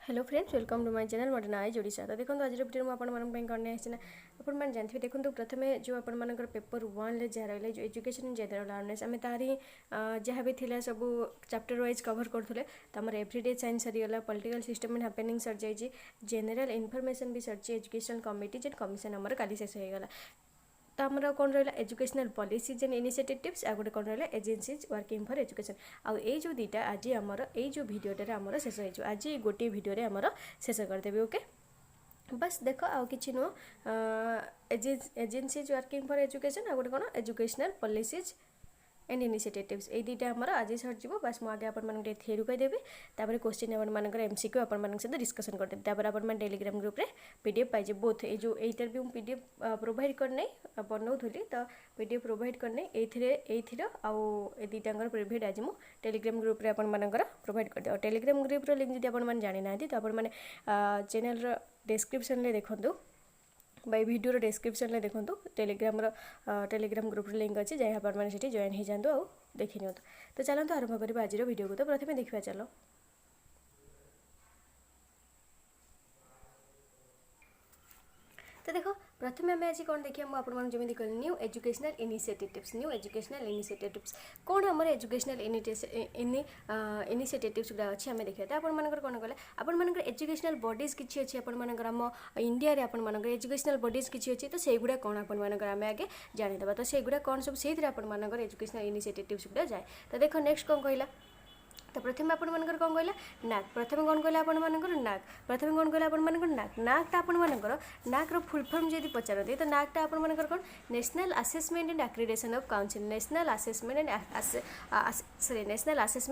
Hello friends, welcome to my channel modern eyes Odisha. तो देखो आज वीडियो में आपने जानते देखो प्रथम जो आपर पेपर 1 रे जहाँ रहा जो एजुकेशन जनरल अवेयरनेस आम तारी जहाँ भी थिला सब चैप्टर वाइज कवर करूँ। तो आम एवरीडे साइंस सरीगला, पॉलिटिकल सिस्टम एंड हैपनिंग सर जाइए, जनरल इनफॉरमेशन भी सरची, एजुकेशनल कमिटी जेन कमिशन आमर काली शेष होगा। तो आमर कौन रहा एजुकेशनल पॉलिसीज एंड इनिशिएटिव्स आ गोटे कौन रहा एजेंसीज वर्किंग फॉर एजुकेशन। आउ ये जो दीटा आज आमर ये जो भिडियोटे आमर शेष हो आज गोटे भिडियो आमर शेष करदेवी। ओके बस देख आउ कि नुह एजेंसीज वर्किंग फॉर एजुकेशन आ गोटे कौन एजुकेशनल पॉलिसीज एंड इनिशिएटिव्स ये दुईटा आमर आज सरजी। बस मुझे आगे थेरू कहीदेवी क्वेश्चन आपर एमसीक्यू आप सहित डिस्कसन करदेवी। आप टेलीग्राम ग्रुप रे पीडीएफ पाइजे बोथ जो यहीटार भी पीडीएफ प्रोवाइड करने बनाऊली। तो पीडीएफ प्रोवाइड करने ये आउ दुईटा प्रिव्यू आज मुझे टेलीग्राम ग्रुप रे आपर प्रोवाइड करदे। टेलीग्राम ग्रुप लिंक जब आप जानी ना तो आपने चैनल डिस्क्रिप्शन में देखूँ बाई वीडियो डिस्क्रिप्शन में देखो टेलीग्राम ग्रुप लिंक अच्छी जहाँ आपने जॉइन हो जातु आ देखी नि। तो चलते आरंभ करवा आज वीडियो को। तो प्रथम देखा चलो तो देखो प्रथम आम आज कौन देखिए मुझे जमी कहली न्यू एजुकेशनल इनिशिएटिव्स कौन आम एजुकेशनल इनिशिएटिव्स गुड़ा अच्छी आम देखा। तो आपर कौन कले आपर एजुकेशनल बॉडीज किसी अच्छी आपर आम इंडिया रे आपर एजुकेशनल बॉडीज किसी अच्छी। तो सेगुड़ा कौन आपर आम आगे जानीदे। तो सेगुड़ा कौन सब से आपर एजुकेशनल इनिशिएटिव्स गुड़ा जाए। तो देखो नेक्स्ट कौन कहला। तो प्रथम आपण कौन कहला नाक। प्रथम कौन कहला आपण नाक। प्रथम कौन कहला आपण नाक। नाकटा आपण नाक फुल फॉर्म जब पचारती तो नाकटा आपण कौन national assessment and accreditation of council. National assessment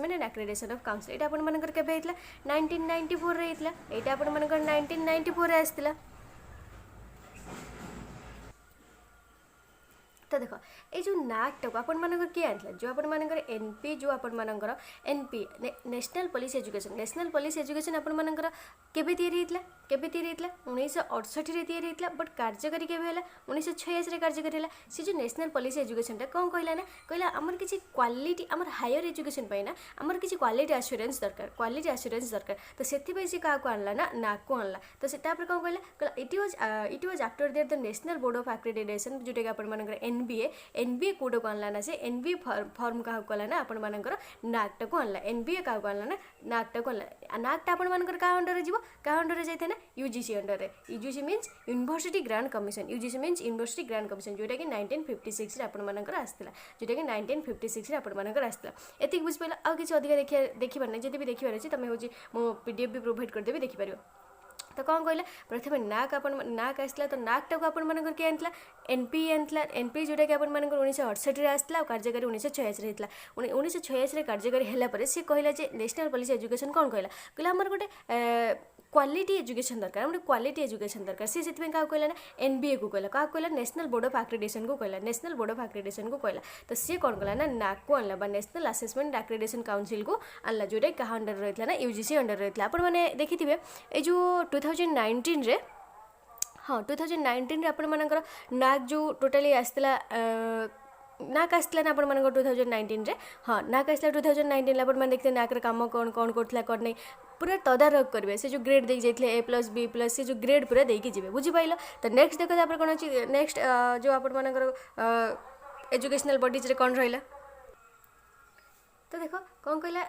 and accreditation of council ये आपर केबे होइतला 1994 रे होइतला। एटा आपर 1994 रे आस्तिला। तो देखो ये जो नाकटा को आपण किए आनला जो आपण एनपी जो आपण एनपी नेशनल पॉलिसी एजुकेशन आपण केबे तैयारी होइतला 1968 रे तैयारी होइतला। बट कार्यकारी केबे होला 1986 रे कार्यकारी होला। से जो नेशनल पॉलिसी एजुकेशन टा कौन कहला ना कहला आमर किसी क्वालिटी आमर हायर एजुकेशन पाइना आमर किसी क्वालिटी एश्योरेंस दरकार। तो सेति से क्या आनला ना नाक को आनला। तो से तापर कौन कहला it was after their the national board of accreditation जोटा कि आपण एनबीए कोड को आनला ना से एनबीए फॉर्म क्या कला ना आपण नाकटा को आनला। एनबीए क्या आनला ना नाकटा को आनला। नाकटा आपण क्या अंडर जीव क्या अंडर जाए ना यूजीसी अंडर रे। UGC means university grant commission. UGC means university grant commission जोटा कि 1956 आपण आसला जोटा कि 1956 आपण आसला। एतिक बुझ पाइला आ किसी अधिक देखिबार नहीं जब भी देखिबार अछि तमे होची मो पीडीएफ भी प्रोवाइड कर देबी देखि पारियो। तो कौन कहला प्रथम नाक आसला। तो नाकटा को आपण किए आनला एनपी जोटा कि आपण 1968 रे आसला कार्यकारी 1986 रे होइतला। 1986 रे कार्यकारी हैला परे से कहला जे नेशनल पॉलिसी एजुकेशन कौन कहला हमर गोटे क्वालिटी एजुकेशन दरकार हमर क्वालिटी एजुकेशन दरकार। सी सेति क्या कहला ना एनबीए को कहला क्या कहला नेशनल बोर्ड ऑफ एक्रेडिटेशन को कहला। तो सी कौन कहला ना नाक को आनला बा नेशनल असेसमेंट एक्रेडिटेशन काउंसिल को आनला जोटा क्या अंडर रहितला ना यूजीसी अंडर रहितला। आपण माने देखिथिबे ए जो 2019 रे हाँ 2019 रे आपण मानकर नाक जो टोटली आसला नाक आसला ना आपण 2019 रे हाँ नाक आसला 2019 रे आपण देखते नाक रे काम कौन कौन करथला कर नहीं पूरा तदारख करेंगे। से जो ग्रेड देके जाइए A+ B+ से जो ग्रेड पूरा देके जी बुझिपाल। तो नेक्स्ट देखो आप कौन अच्छी नेक्स्ट जो आपण एजुकेशनल बॉडीज रे कौन रहा। तो देखो कौन कहला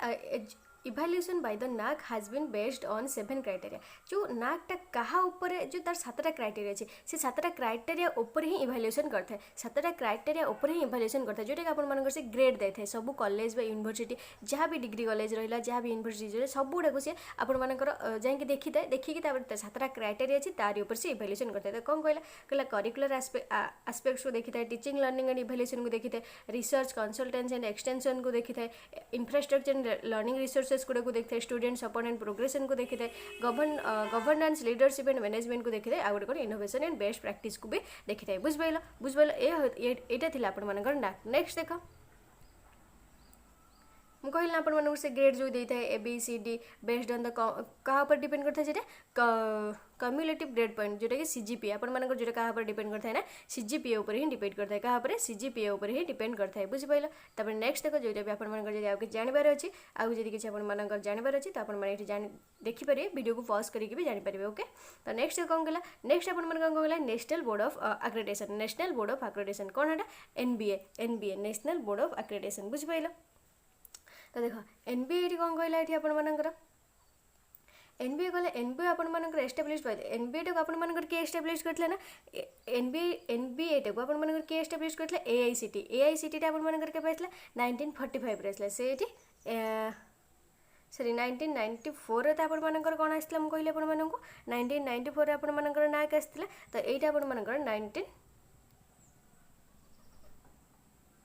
evaluation by the NAAC has been based on 7 criteria. जो नाकटा कहा ऊपर जो तार 7टा क्राइटेरिया अच्छे से 7टा क्राइटेरिया ऊपर ही इभाल्यूएशन करता है। 7टा क्राइटेरिया ऊपर ही इभाल्यूएशन करता है जोटा कि आपण से ग्रेड देते हैं सब कॉलेज बा यूनिवर्सिटी जहाँ भी डिग्री कॉलेज रहा जहाँ भी यूनिवर्सिटी सब गुड़ाक सी आपण जाकि देखी था देखिकी 7टा क्राइटेरिया अच्छी तार ऊपर से इभाल्यूएशन करता है। तो कौन कहला करिकुलर आस्पेक्ट्स को देखी था, टीचिंग लर्निंग एंड इभाल्यूएशन को देखी था, रिसर्च कंसल्टेंसी एंड एक्सटेंशन को देखी था, इंफ्रास्ट्रक्चर एंड लर्निंग रिसोर्सेस गुड़ा को देखते हैं, स्टूडेंट सपोर्ट एंड प्रोग्रेशन को देखते हैं, गवर्नेंस लीडरशिप एंड मैनेजमेंट को देखते हैं, आ गोटे इनोवेशन एंड बेस्ट प्रैक्टिस को भी देखते हैं। बुझपाइल यहाँ था आपण नाक। नेक्स्ट देख कहली ना आपण से ग्रेड जो देता है ABCD बेस्ड ऑन द कहाँ पर डिपेंड करता है जेटा कम्युलेटिव ग्रेड पॉइंट जोटा कि CGPA आपण मानकर जोटा कहाँ पर डिपेंड करता है ना CGPA ऊपर ही डिपेंड करता है कहाँ पर CGPA ऊपर ही डिपेंड करता है बुझिपाइल। तापर नेक्स्ट देखो जोटा भी आपण मानकर जदि आउ कि जानबार अछि आउ जदि किछि आपण मानकर जानबार अछि त आपण माने एठी जानि देखि परिबे वीडियो को पॉज करके भी जानि परिबे। ओके तो नेक्स्ट कोन गला नेक्स्ट आपण मानकर कोन गला national board of accreditation national board of accreditation कोन हटा NBA national board of accreditation बुझिपाइल। तो देखो NBA एठी कोन कहला एठी आपण मानकर NBA कहले NBA आपण मानकर एस्टैब्लिश बाय NBA को आपण मानकर के एस्टैब्लिश करथले ना NBA को आपण मानकर के एस्टैब्लिश करथले AICT आपण मानकर के पाइथला 1945 रे आसला से एठी सॉरी 1994 रे आपण मानकर कोन आसला हम कहले आपण माननको 1994 रे आपण मानकर नायक आस्थिला तो एटा आपण मानकर 19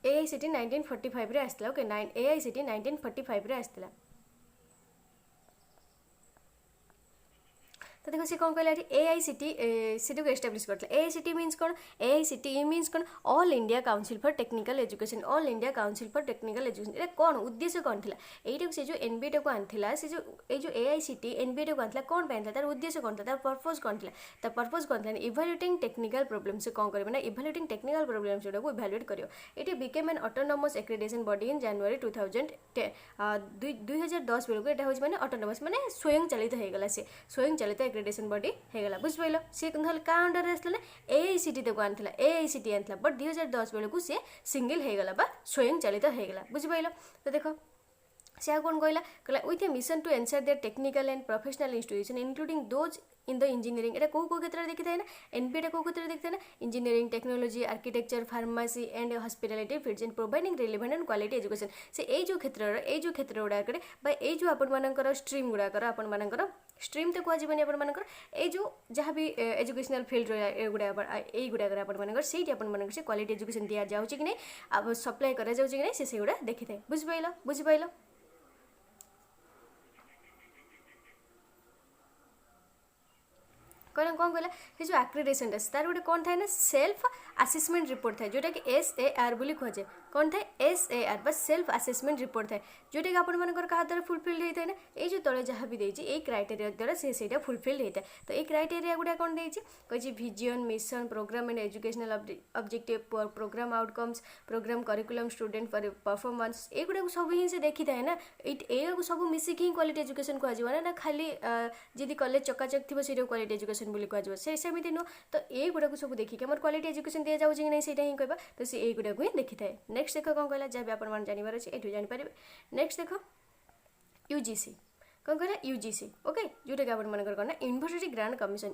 AICT 1945 रे आस्थिला। ओके AICT 1945 रे आस्थिला। तो देखो सी कौन कहला AICT को एस्टाब्लिश करथले AICT मीन्स कौन AICT मीन्स कौन all India council for technical education all India council for technical education ए कौन उद्देश्य कौन थिला एटा से जो NBA को आनथिला से जो ए जो AICT NBA को आनथिला कौन पे आनथिला तार उद्देश्य कौन था तार पर्पस कौन थिला तार पर्पस कौन थिला इवैल्यूएटिंग टेक्निकल प्रॉब्लम से कौन करबे ना इवैल्यूएटिंग टेक्निकल प्रॉब्लम जोडा को इवैल्यूएट करियो एटी became an autonomous accreditation body in January 2010 2010 बेलको एटा होज माने ऑटोनोमस माने स्वयं चालित हे गला से स्वयं चालित एक्रेडिटेशन बॉडी हे गला बुझ सी कहल का अंडर आसला AICT को आनथिला AICT आनथिला बट 2010 बेलको सी सिंगल हे गला बा स्वयं चालित हे गला बुझ तो देखो से कौन कहला with a mission to ensure their technical and professional institution including those in the engineering एटा को क्षेत्र देखी था ना NBA को क्षेत्र देखी था ना engineering technology architecture pharmacy and hospitality fields and providing relevant and quality education से ए जो क्षेत्र गुड़ाकर ए जो आपण स्ट्रीम गुड़ाकर आपण स्ट्रीम तो कहजबनी आपण ए जो जहाँ भी एजुकेशनल फील्ड रही गुड़ाकर आपण से क्वालिटी एजुकेशन दि जाऊँ कि नहीं अब सप्लाई करा जाउछि कि नहीं से गुड़ा देखी था बुझिपाइल। कौन कहला ये जो एक्रेडिटेशन तार गोटे कौन थाए ना सेल्फ असेसमेंट रिपोर्ट थाए जोटा कि SAR बोली कहुए कौन थाए SAR बस सेल्फ असेसमेंट रिपोर्ट थाए जोटा कि आपण मानकर कहा द्वारा फुलफिल्ड होता है ना ये जो तले जहाँ भी देती ये क्राइटेरिया द्वारा से फुलफिल्ड होता है तो ये क्राइटेरिया गुड़ा कौन देती कही vision mission programme and educational objective programme outcomes programme curriculum student for performance ये गुड़ा सब ही से देखी थाए ना ये सब मिसिक ही क्वालिटी एजुकेशन कहना ना खाली जदि कॉलेज चकाचक थी से क्वालिटी एजुकेशन बोली कह सेमती नुह तो ये गुड़ा सब देखिए आम क्वालिटी एजुकेशन दि जाऊँगी कि नहीं से ही कहवा तो सी ये गुड़ा ही देखी था। नेक्स्ट देख कौन कहला जहाँ भी आप जानवर अच्छे ये जानीपर। नेक्स्ट देख UGC कौन कहला UGC ओके जोटा कि आपण मानकर कौन यूनिवर्सिटी ग्रांट कमिशन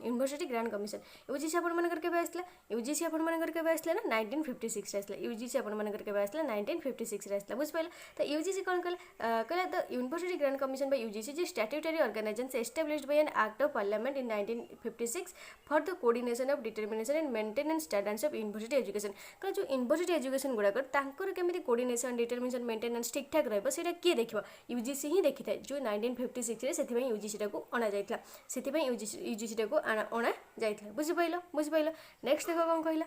UGC आपण मानकर केबे आसला UGC आपण मानकर केबे आसला ना 1956 रे आसला UGC आपण मानकर केबे आसला 1956 रे आसला बुझ पाइला। तो UGC कौन कहला the university grant commission by UGC जे statutory organisation established by an act of parliament in 1956 for the coordination of determination and maintenance standards of university education कहला जो यूनिवर्सिटी एजुकेशन गुड़ा तांकर केमिति कोऑर्डिनेशन डिटरमिनेशन मेंटेनेंस ठीक ठाक रहबो सेटा किए देखिबो UGC ही देखिथा जो 1956 रे सेथिबई UGC टाको अणा जाइतला सेथिबई UGC टाको अणा जाइतला बुझिपाइल। नेक्स्ट देखो कौन कहला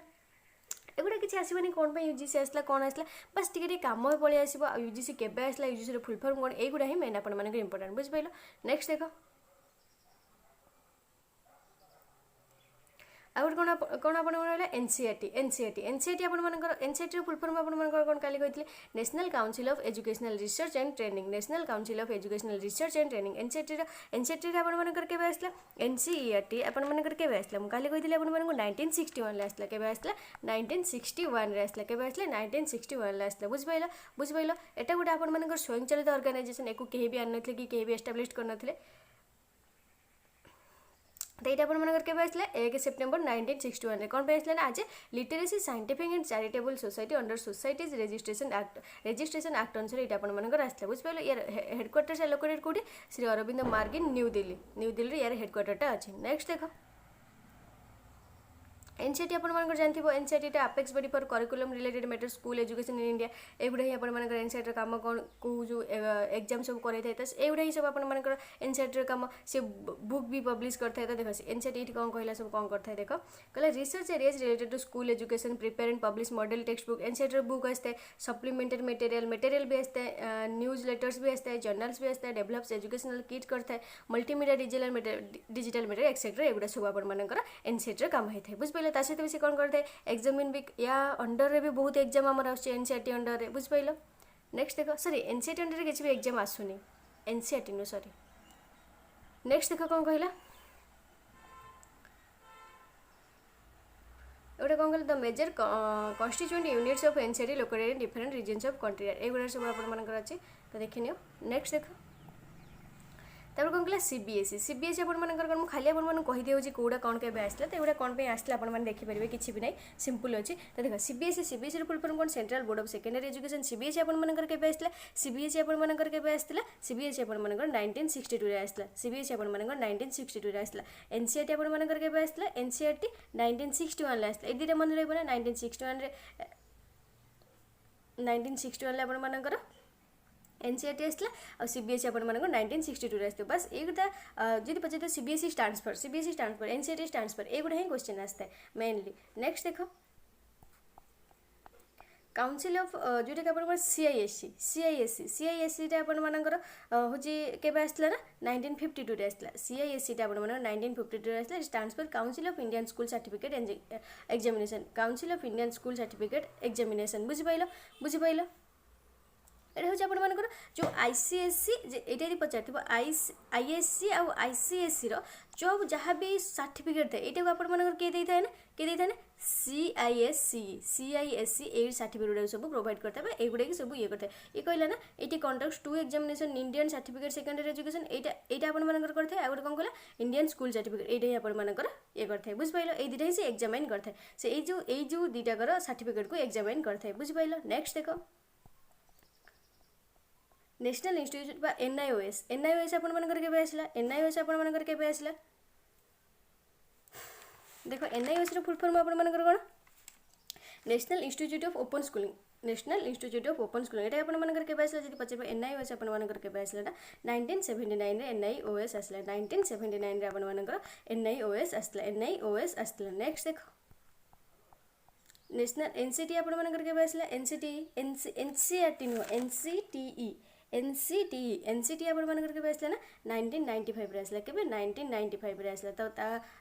एगुड़ा किसी आसबानी कौन UGC आसला कौन आसला बस टिके काम पलि आसो UGC केबे आसला UGC फुल फॉर्म कौन एगुड़ा ही मेन आपण मानकर इंपोर्टेंट बुझिपाइल। नेक्स्ट देखो आउट कौन आप NCERT आपण फुल फॉर्म आपण कौन काली कहते national council of educational research and training national council of educational research and training NCERT आपण केबे आसला NCERT आपण केबे आसला मु काली कहते आपण 1961 रे आसला केबे आसला 1961 रे आसला केबे आसला 1961 रे आसला बुझिपाइल। एटा गोटे आपण स्वयंचालित ऑर्गेनाइजेशन एको केही भी आन नथले कि केही भी एस्टैब्लिश कर नथले तो ये आप के आसला 1 सेप्टेम्बर 1961 कौन पे आसला ना आज literacy scientific and charitable society under societies registration act अनुसार ये आसला बुझिपाल। यार हेडक्वार्टर लोकेटेड कौटी श्री अरविंद मार्ग इन न्यू दिल्ली यार हेडक्वार्टर अच्छे। नेक्स्ट देख एनसीईआरटी आपन जानथिबो NCERT apex body for curriculum related matter school education in India एगुडा ही आपन एनसीईआरटी काम कोन को जो एग्जाम सब करे थाय त एगुडा ही सब आपन एनसीईआरटी काम से बुक भी पब्लिश करथाय त देखो एनसीईआरटी इठी कोन कहला सब कोन करथाय देखो कहला research areas related to school education prepare and publish model textbook NCERT book आस्ते सप्लीमेंटरी मटेरियल भी आस्ते न्यूज लेटर्स भी आस्ते जर्नल्स भी आस्ते डेवलप्स एजुकेशनल किट करथाय मल्टीमीडिया डिजिटल मटेरियल एक्सेट्रा एगुडा सब आपन एनसीईआरटी काम होय थाय बुझ पइले ता सहित भी से कौन करते एग्जामिन भी या अंडर रे भी बहुत एग्जाम आमर एनसीईआरटी अंडर रे बुझ पाइल नेक्स्ट देख सॉरी एनसीईआरटी अंडर रे किसी भी एग्जाम आसुनी एनसीईआरटी नो सॉरी नेक्स्ट देख कौन कहला एटा कौन कहला the major constituent units of NCERT located in different regions of country एगुडा सब आपन मानकर अछि तो देखिनियो नेक्स्ट देख तापर कौन कहला सीबीएसई अपन मन खाली अपन कही दियो कौटा कौन के आसला तो एगुड़ा कौन आसला अपन देखिपारे किसी भी ना सिंपल अच्छी तो देख सीबीएसई फुल फॉर्म कौन central board of secondary education CBSE अपन मन के आसला सीबीएसई अपन मन के आसला सीबीएसई अपन मन 1962 रे आसला सीबीएसई अपन मन 1962 रे आसला एनसीईआरटी अपन मन के आसला एनसीईआरटी 1961 रे आसला ए दुटा मन रहइबो ना 1961 रे अपन मनकर एनसीईआरटी आसला और सीबीएसई अपन मन 1962 रे आसतो बस एगुटा जदि पचे CBSE stands for NCERT stands for एगुटा ही क्वेश्चन आसता है मेनली नेक्स्ट देखो काउंसिल ऑफ जोटा कि अपन सीआईएससी अपन मनकर होची केबे आसला ना 1952 रे आसला सीआईएससी अपन मन 1952 रे आसला stands for council of Indian school certificate examination council of Indian school certificate examination बुझि पाइलो एटा हूँ आप जो आईसीएससी ये पचार आईएससी आउ आईसीएससी जो जहाँ भी सर्टिफिकेट थाए ये आप किए था ना सीआईएससी ए सर्टिफिकेट गुड़ा सब प्रोवाइड करता है ये सब ये करता है ये कहला ना ये conducts to examination Indian certificate secondary education यहाँ आप करते हैं आगे कौन कहला इंडियन स्कूल सर्टिफिकेट ये आप ये करते हैं बुझ पाइल ये दुटा ही से एग्जामिन करते हैं से जो दुटाकर सर्टिफिकेट को एग्जामिन करते हैं बुझ पाइल नेक्स्ट देख नेशनल इंस्टीट्यूट बा एनआईओएस अपन मन के आसला एनआईओएस अपन मन के आसला देखो एनआईओएस रो फुल फॉर्म अपन मन कोन national institute of open schooling एटा अपन मन के आसला जदि पचे एनआईओएस अपन मन के आसला 1979 रे एनआईओएस आसला 1979 रे अपन मन एनआईओएस आसला नेक्स्ट देखो नेशनल एनसीटी अपन मन के आसला एनसीईआरटी नो एनसीटी अपन मन के आसला ना 1995 रे आसला केबे 1995 रे आसला तो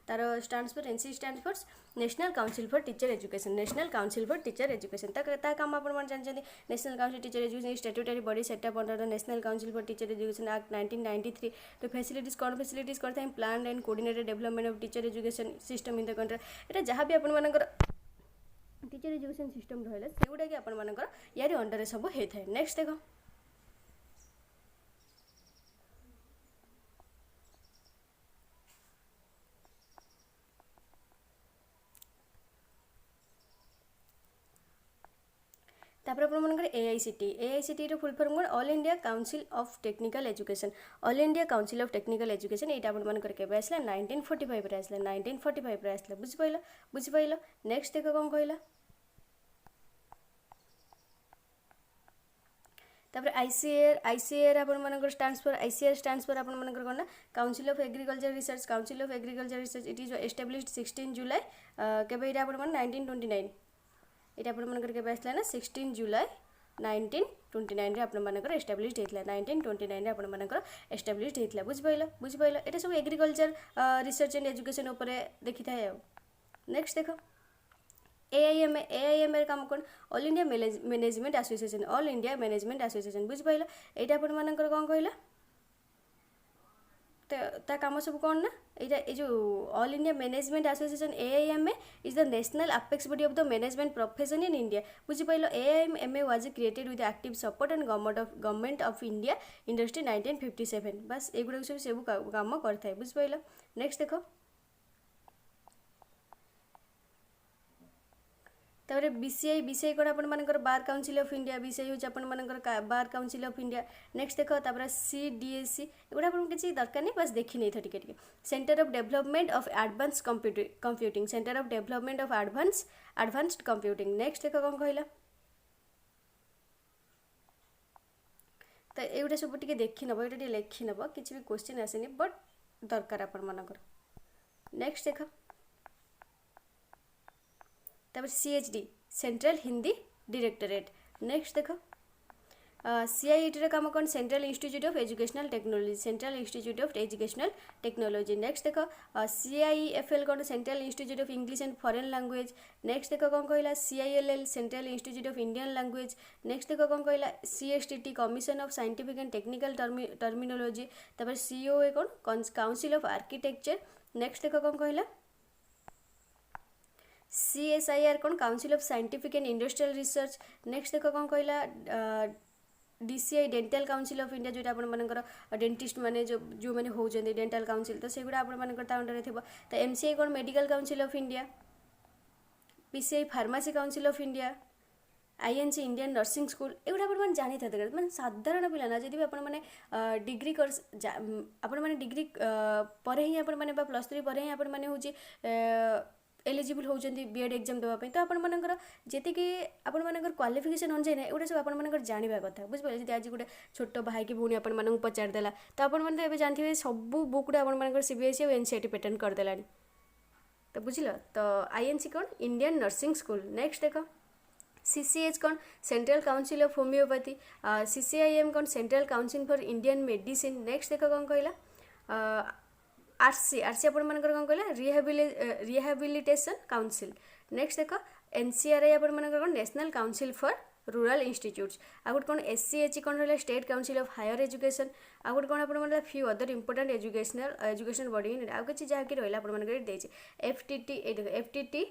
तार stands for NCT stands for national council for teacher education ता काम अपन मन जानछन national council teacher education statutory body set up under the national council for teacher education act 1993 तो फैसिलिटीज कौन फैसिलिटीज करता है plan and coordinated development of teacher education system in the country एटा जहाँ भी अपन मन टीचर एजुकेशन सिस्टम रहा से गुड़ा कि आपण मानकर यार अंडर सब होता है नेक्स्ट देखो तापर अपन मन एआईसीटी रो full form all India council of technical education ये अपन मन के आसला 1945 रे आसला 1945 रे आसला बुझ पाइल नेक्स्ट देखो कौन कहला तापर आईसीएआर अपन मन स्टैंड्स फॉर अपन मन कोन council of agriculture research it is established 16 July केबे इटा अपन मन 1929 इटा अपन मन के आसला ना 16 जुलाई 1929 रे अपन मन एस्टैब्लिश्ड हेतला 1929 रे अपन मन एस्टैब्लिश्ड हेतला बुझ पाइल एटा सब एग्रीकल्चर रिसर्च एंड एजुकेशन ऊपर देखि थाए नेक्स्ट देखो एआईएमए काम कौन ऑल इंडिया मैनेजमेंट एसोसिएशन बुझ पाइल एटा अपन मन कौन कहला ता काम सब कौन ना ये जो all India management association AIMA is the national apex body of the management profession in India बुझ पाइल AIMA was created with active support and government of India industry 1957 बस एगुड़ा सब काम करता है बुझ पाइल नेक्स्ट देखो तापर बीसीआई बीसीआई कौन आपर bar council of India BCI हूँ आपर bar council of India next देख तापर सीडीएससी एगुड़ा आपको किसी दरकार नहीं बस देखी नहीं था टिके centre of development of advance computing centre of development of advanced computing next देख कौन कहला तो एगुड़ा सब टिके देखी नब ये लिखी नब किसी भी क्वेश्चन आसेनी बट दरकार आपण मानकर नेक्स्ट देख तब CHD central Hindi directorate next देख सीआईईटी काम कौन central institute of educational technology central institute of educational technology next देख सीआईएफएल कौन central institute of English and foreign language next देख कौन कहला CILL central institute of Indian language next देख कौन कहला CSTT commission of scientific and technical terminology तब COA कौन काउंसिल ऑफ आर्किटेक्चर नेक्स्ट देख कौन कहला CSIR कौन council of scientific and industrial research next देख कौन कहला DCI dental council of India जोटा आपंकर डेंटिस्ट मैंने जो मैंने होती डेंटल काउंसिल तो सेगुड़ा आपर अंडर थी तो MCI कौन medical council of India PCI pharmacy council of India INC Indian nursing school एगुड़ा आप जानी था मैं साधारण पिला ना जब भी आपने डिग्री कर आपने डिग्री पर ही आपने +3 पर ही आपने हूँ एलिजिबल होती बीएड एग्जाम देवाई तो आपर जी आपर क्वालिफिकेशन अनुसार ना एगुड़ा सब आपर जानवा कथा बुझे जी आज गोटे छोट भाई की भूणी आपको पचारदेला तो आपने जानते सब बुक गुड़ा आपर CBSE और NCERT पैटर्न करदेला तो बुझल तो INC कौन इंडियन नर्सिंग स्कूल नेक्स्ट देख CCH कौन central council of homoeopathy CCIM कौन central council for Indian medicine next देख कौन कहला आरसी आपर कौन कहला रिहेबिलिटेशन काउंसिल नेक्स्ट देख NCRI आपर कौन national council for rural institutes आउट कौन SCHE कौन रहा state council of higher education आउट कौन आप few other important education body आउ कि जहाँ कि रहा आप FTT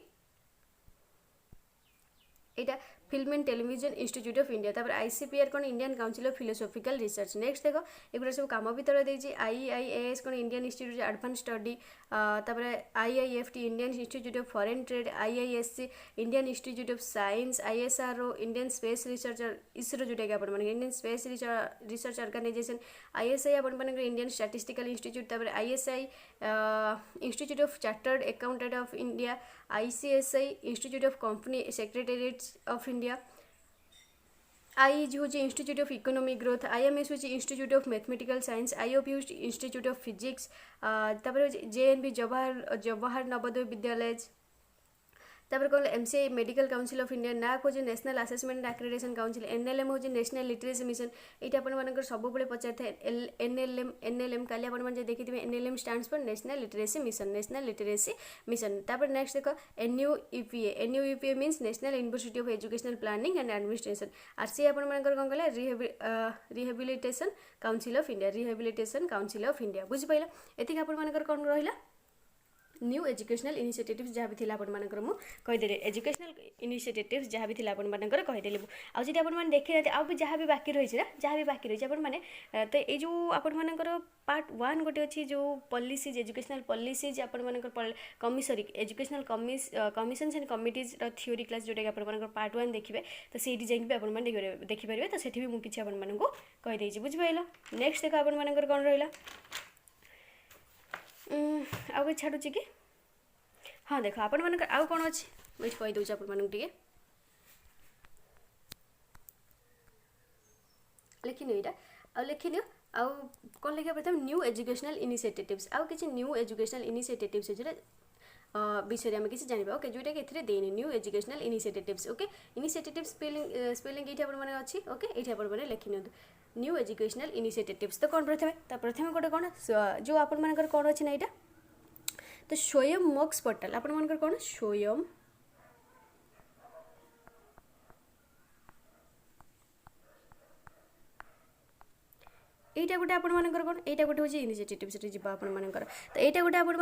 यहाँ film and television institute of India तापर ICPR कौन Indian council of philosophical research next देख एगुड़ा सब कम भर देती IIAS कौन इंडियन इंस्टीट्यूट एडवांस स्टडी तापर IIFT Indian institute of foreign trade IISC Indian institute of science ISRO Indian space research ISRO जोटा कि आप Indian space research organisation ISI आप इंडियन स्टैटिस्टिकल इंस्टीट्यूट तापर ISI institute of chartered accountant of India ICSI institute of company secretariats of India IEG हूँ institute of economic growth IMS हूँ institute of mathematical science IOP हूँ institute of physics तापर JNV Jawahar Navodaya Vidyalaya तापर कौन MCI medical council of India NAAC हूँ national assessment and accreditation council NLM हूँ national literacy mission ये आप सब पचार था NLM काली आप देखी NLM stands for national literacy mission तापर नेक्स्ट देख NUEPA means national university of educational planning and administration RCI आप कौन कहला रिहेबिलिटेशन काउंसिल ऑफ इंडिया बुझिपाला एति आप कौन रहा न्यू एजुकेशनल इनिशिएटिव्स जहाँ भी थी आपंकर मुझे एजुकेशनल इनिशिएटिव्स जहाँ भी थी आपंकर कहीदेली आज जब आप देखी ना भी जहाँ भी बाकी रही है जहाँ भी बाकी रही है तो ये जो आपर पार्ट 1 गोटे अच्छी जो पॉलिसीज एजुकेशनल पॉलिसीज आपर कमिशनरी educational commissions and committees theory class जोटा कि आपर पार्ट 1 देखिए तो सीटी जाकि आप देखिपारे तो सेठी भी मुझे किसी आपको कहीदे बुझिपाल नेक्स्ट देख आपर कौन रहा आगे छाड़ू कि हाँ देख आपण मान आउ कौन अच्छी मुझे कहीदे आपटे लिखिनि यहाँ आउ लिखिनि आउ कौन लिखा प्रथम न्यू एजुकेशनल इनिशिएटिव्स आउ किसी न्यू एजुकेशनल इनिशिएटिव्स विषय में किसी जाना ओके जोटा कि ये देनी new educational initiatives okay initiatives spelling ये आपने ओके ये आप लिखि नि न्यू एजुकेशनल इनिशिएटिव्स तो कौन प्रथम गोटे कौन जो आपर कौन अच्छी ना यहाँ तो स्वयं मॉक्स पोर्टाल आपर कौन स्वयं এইটা গোটে আপনার কোণ এইটা গোটে হচ্ছে ইনিশিয়েটিভস যা আপনার তো এইটা গোটে আপনার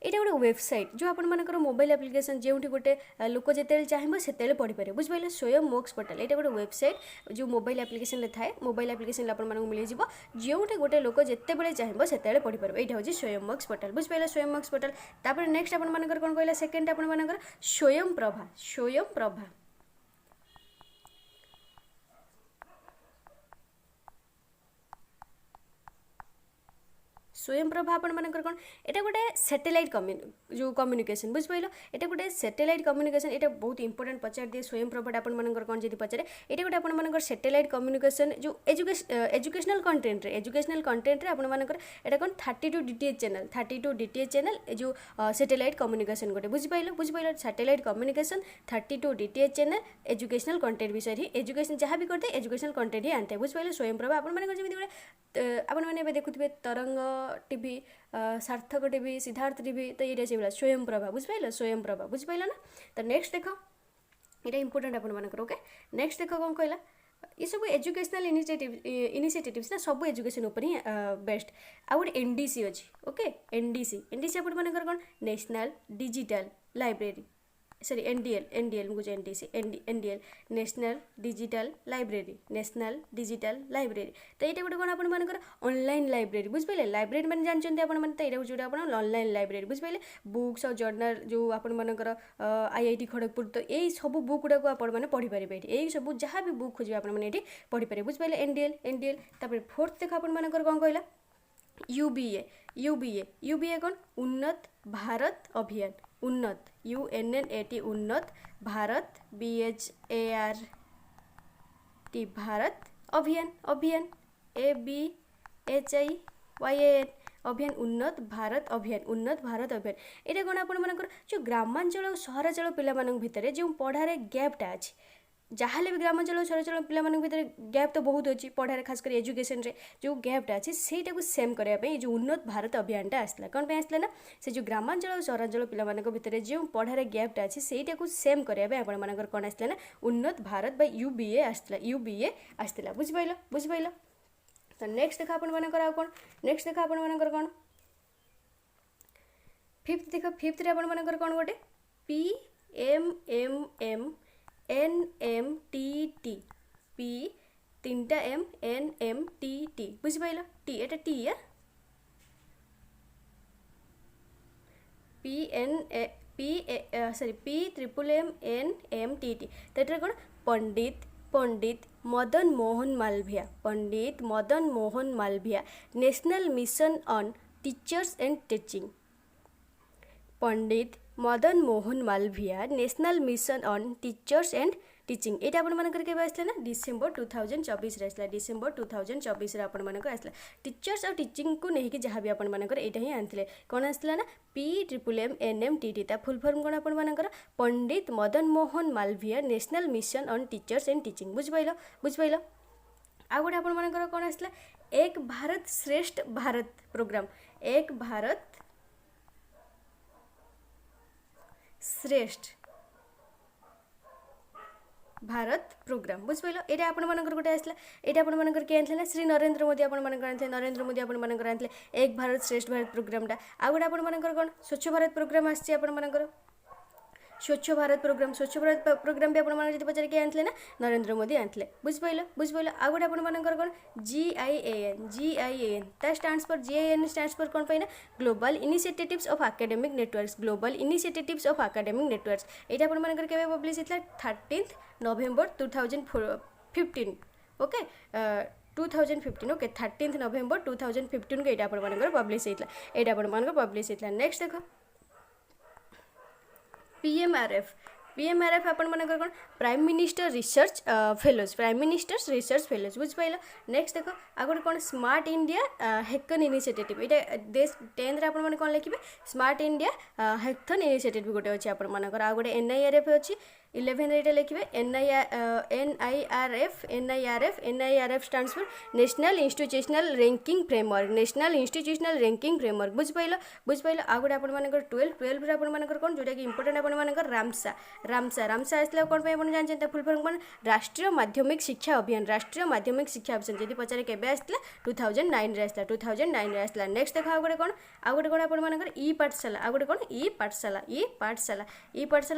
এইটা গোটে ওয়েবসাইট যে আপনার মোবাইল আপ্লিকেসন যেটি গোটে লোক যেতে চাইব সেতে পড়িপারে বুঝিপারে স্বয়ং মক্স পোর্টাল এইটা গোটে ওয়েবসাইট যে মোবাইল আপ্লিকেসন থাকে মোবাইল আপ্লিকেসন আপনার মিলিযোগ যেটি গোটে লোক যেতবে চাইব সেতে পড়িপারে এইটা হচ্ছে স্বয়ং মক্স পোর্টাল বুঝিপারে স্বয়ং মক্স পোর্টাল তারপরে নেক্সট আপনার কোণ কহিলা সেকেন্ড আপনার স্বয়ং প্রভা स्वयं प्रभा आपण मानकर कोन एटा गोटे सैटेलाइट जो कम्युनिकेशन बुझिपाइल एटा गोटे सैटेलाइट कम्युनिकेशन एटा बहुत इंपोर्टेंट पचार दिए स्वयं प्रभाटा आपण मानकर कोन जदि पचारे एटा गोटे आपण मानकर सैटेलाइट कम्युनिकेशन जो एजुकेशनल कंटेंट रे आपण मानकर एटा कोन 32 DTH चैनल जो सैटेलाइट कम्युनिकेशन गोटे बुझिपाइल satellite communication 32 DTH channel educational content विषय ही एजुकेशन जहाँ भी करते एजुकेशनल कंटेंट ही आनते बुझिपाइल स्वयं प्रभा आपण मानकर जमी गोटे आपण मैंने देखुए तरंग टीवी सार्थक टीवी सिद्धार्थ टीवी तो ये से स्वयं प्रभा बुझिपाइल ना तो नेक्स्ट देख ये इंपोर्टेंट आपण मानकर ओके नेक्स्ट देख कौन कहला ये सब एजुकेशनल इनिशिएटिव्स ना सब एजुकेशन ऊपर ही बेस्ट आ गोटे एनडीसी अच्छी ओके एनडीसी आपण मानकर कौन national digital library sorry NDL मुझे एनडीएल नेशनल डिजिटल लाइब्रेरी तो ये गोटे कौन आप ऑनलाइन लाइब्रेरी बुझिपारे लाइब्रेरी मैंने जानते आप जो ऑनलाइन लाइब्रेरी बुझिपारे बुक्स और जर्नल जो आपर आईआईटी खड़गपुर तो यही सब बुक गुड़ाक आपने पढ़ी पारे यही सब जहाँ भी बुक खोजे आपने पढ़ी पारे बुझिपारे एनडीएल तापर फोर्थ देख आप कौन कहला यूबीए कौन उन्नत भारत अभियान उन्नत UNNAT उन्नत भारत BHART भारत अभियान ABHIYAN अभियान उन्नत भारत अभियान ये कौन आप जो ग्रामांचल और सहरांचल पिला भितर जो पढ़ार गैपटा अच्छी जहाँ भी ग्रामांचल और सहरांचल पिला भितर गैप तो बहुत अच्छी पढ़ार खास कर एजुकेशन रे जो गैपटा अच्छी सेटा को सेम करने जो उन्नत भारत अभियानटा आसला कौन पे आसला ना से जो ग्रामांचल और सहरांचल पिला भितर जो पढ़ार गैपटा अच्छी सेटा को सेम करने आपण कौन आसला ना उन्नत भारत बा UBA आसला बुझिपाइल तो नेक्स्ट देखा आपण कौन नेक्स्ट देखा आपण कौन फिफ्थ देख फिफ्थ रे आपण कौन गोटे PMMM NMTT P 3टा M NMTT बुझिपाइल टी एटा टी या P NMTT तेटर कौन Pandit Madan Mohan Malaviya national mission on teachers and teaching Pandit Madan Mohan Malaviya national mission on teachers and teaching ये आपके आसला ना डिसेम्बर 2024 आसला डिसेम्बर 2024 आसला टीचर्स और टीचिंग को लेकिन जहाँ भी आपंकर यहाँ ही आनते कौन आसला ना PMMNMTT ता फुल फॉर्म कौन आपर Pandit Madan Mohan Malaviya national mission on teachers and teaching बुझिपाइल आ गोटे आपंकर कौन आसला एक भारत श्रेष्ठ भारत प्रोग्राम एक भारत श्रेष्ठ भारत प्रोग्राम बुझिपाइल ये आपंकर गोटे आसला ये आपंकर किए आनते ना श्री नरेंद्र मोदी नरेंद्र मोदी आनते एक भारत श्रेष्ठ भारत प्रोग्रामटा आ गोटे आपंकर कौन स्वच्छ भारत प्रोग्राम आसी स्वच्छ भारत प्रोग्राम भी आप पचार किए आनते ना नरेंद्र मोदी आनते बुझिपाइल आ गोटे आपंकर कौन GIAN ता stands for GIAN stands for कौन पाइना global initiatives of academic networks ये आपंकर के पब्लिश होता 13 नवेम्बर 2015 ओके 2015 ओके 13 नवेम्बर 2015 को ये पब्लिश होता नेक्स्ट देख PMRF आपंकर कौन प्राइम मिनिस्टर रिसर्च फेलोज बुझिपाइल नेक्स्ट देख आ गोटे कौन स्मार्ट इंडिया हैकन इनिशिएटिव ये देश 10 आपने कौन लिखे स्मार्ट इंडिया हैकन इनिशिएटिव गोटे अच्छे आपंकर आ गोटे NIRF अच्छी 11 ये लिखे NIRF stands for national institutional ranking framework बुझिपाइल आ गोटे आपंकर 12 आपंकर कौन जोटा कि इंपोर्टेंट आपंकर रामसा आसला कौन आप जानते फुल फॉर्म कौन राष्ट्रीय माध्यमिक शिक्षा अभियान जब पचारे के आसला 2009 आसला नेक्स्ट देखा गोटे कौन आपंकर ई पाठशाला आ गोटे कौन ई पाठशाला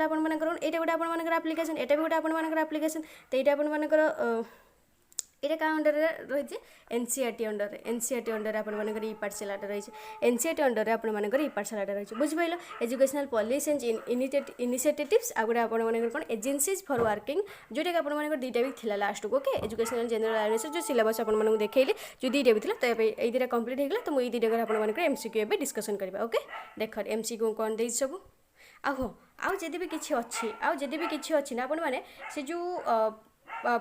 आपंकर कौन ये गोटे आपंकर एप्लिकेशन एटा भी गोटे आपंकर एप्लिकेशन तो ये आपंकर এটা কা অন্ডরে রয়েছে এনসিআরটি অন্ডরে আপনার ই পাঠশালাটা রয়েছে এনসিআরটি অন্ডরে আপনার ই পাঠশালাটা রয়েছে বুঝিপাইল এজুকেশনাল পলিসি এন্ড ইনিশিয়েটিভস আগুড়ে আপনার কোণ এজেন্সিজ ফর ওয়ার্কিং যেটাকি আপনার দুইটা বি লা লাস্টକୁ ওকে এজুকেশনাল জেনারেল আওয়ারনেস যে সিলেবাস আপনার দেখাইলি যে দুইটা বি লা তো এই দুইটা কমপ্লিট হয়ে গলা তো এই দুইটা আপনার এমসিক্যু এবে ডিসকসন করা ওকে দেখ এমসিক্যু কোণ দেই সব আহো আউ যদি বি কিছু অছি না আপনার সে যে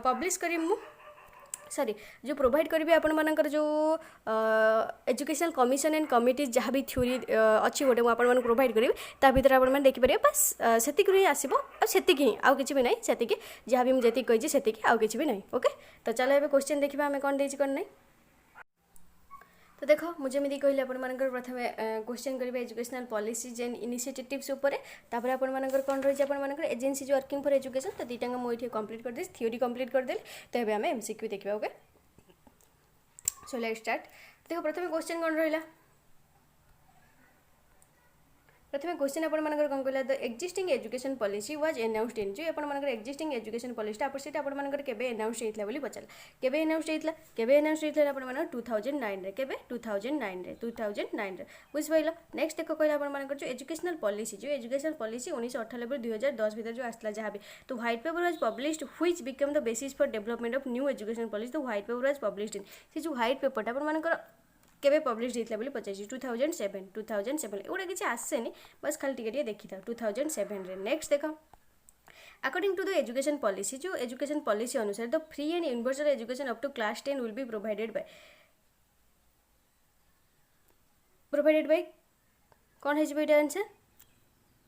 পব্লিশ করি মু सॉरी जो प्रोवाइड करेंगे आपर जो एजुकेशनल कमिशन एंड कमिटी जहाँ भी थ्योरी अच्छी गोटे मुझे प्रोवाइड करी ता भर आप देखिपारे बस सेतिक ही आसो सेतिक ही आउ किसी भी ना सेतिक जहाँ भी मुझे कही सेतिक आउ किसी भी ना ओके तो चलो ये क्वेश्चन देखा आम कौन देती कौन नहीं तो देख मुझे जमी कहली आपर प्रथम क्वेश्चन करेंगे एजुकेशनल पॉलिसीज एंड इनिशिएटिव्स उपर तापर आपर कौन रही आपर एजेंसीज वर्किंग फॉर एजुकेशन तो दुईटा मुझे कंप्लीट करदे थ्योरी कंप्लीट करदेली तो ये आम एमसीक्यू देखा ओके सो लेट स्टार्ट देख प्रथम क्वेश्चन कौन रहा प्रथम क्वेश्चन आप कौन कहला the existing education policy was announced in जो आप एक्जिस्टिंग एजुकेशन पॉलिसी आप केबे एनाउंस होता बोली पचार केबे एनाउंस होता आप 2009 रे केबे 2009 बुझिपाइल नेक्स्ट देख कहला आप जो एजुकेशनल पॉलिसी 1998 2010 भीतर जो आसला जहाँ भी तो white paper was published which become the basis for development of new education policy तो white paper was published in से जो व्हाइट पेपर आप केबे पब्लिश होता बोली पचार 2007 एगुड़ा किसी आसेनी बस खाली टिके देखी था 2007 रे नेक्स्ट देख according to the education policy जो एजुकेशन पॉलिसी अनुसार the free and universal education up to class 10 will be provided by कौन है आंसर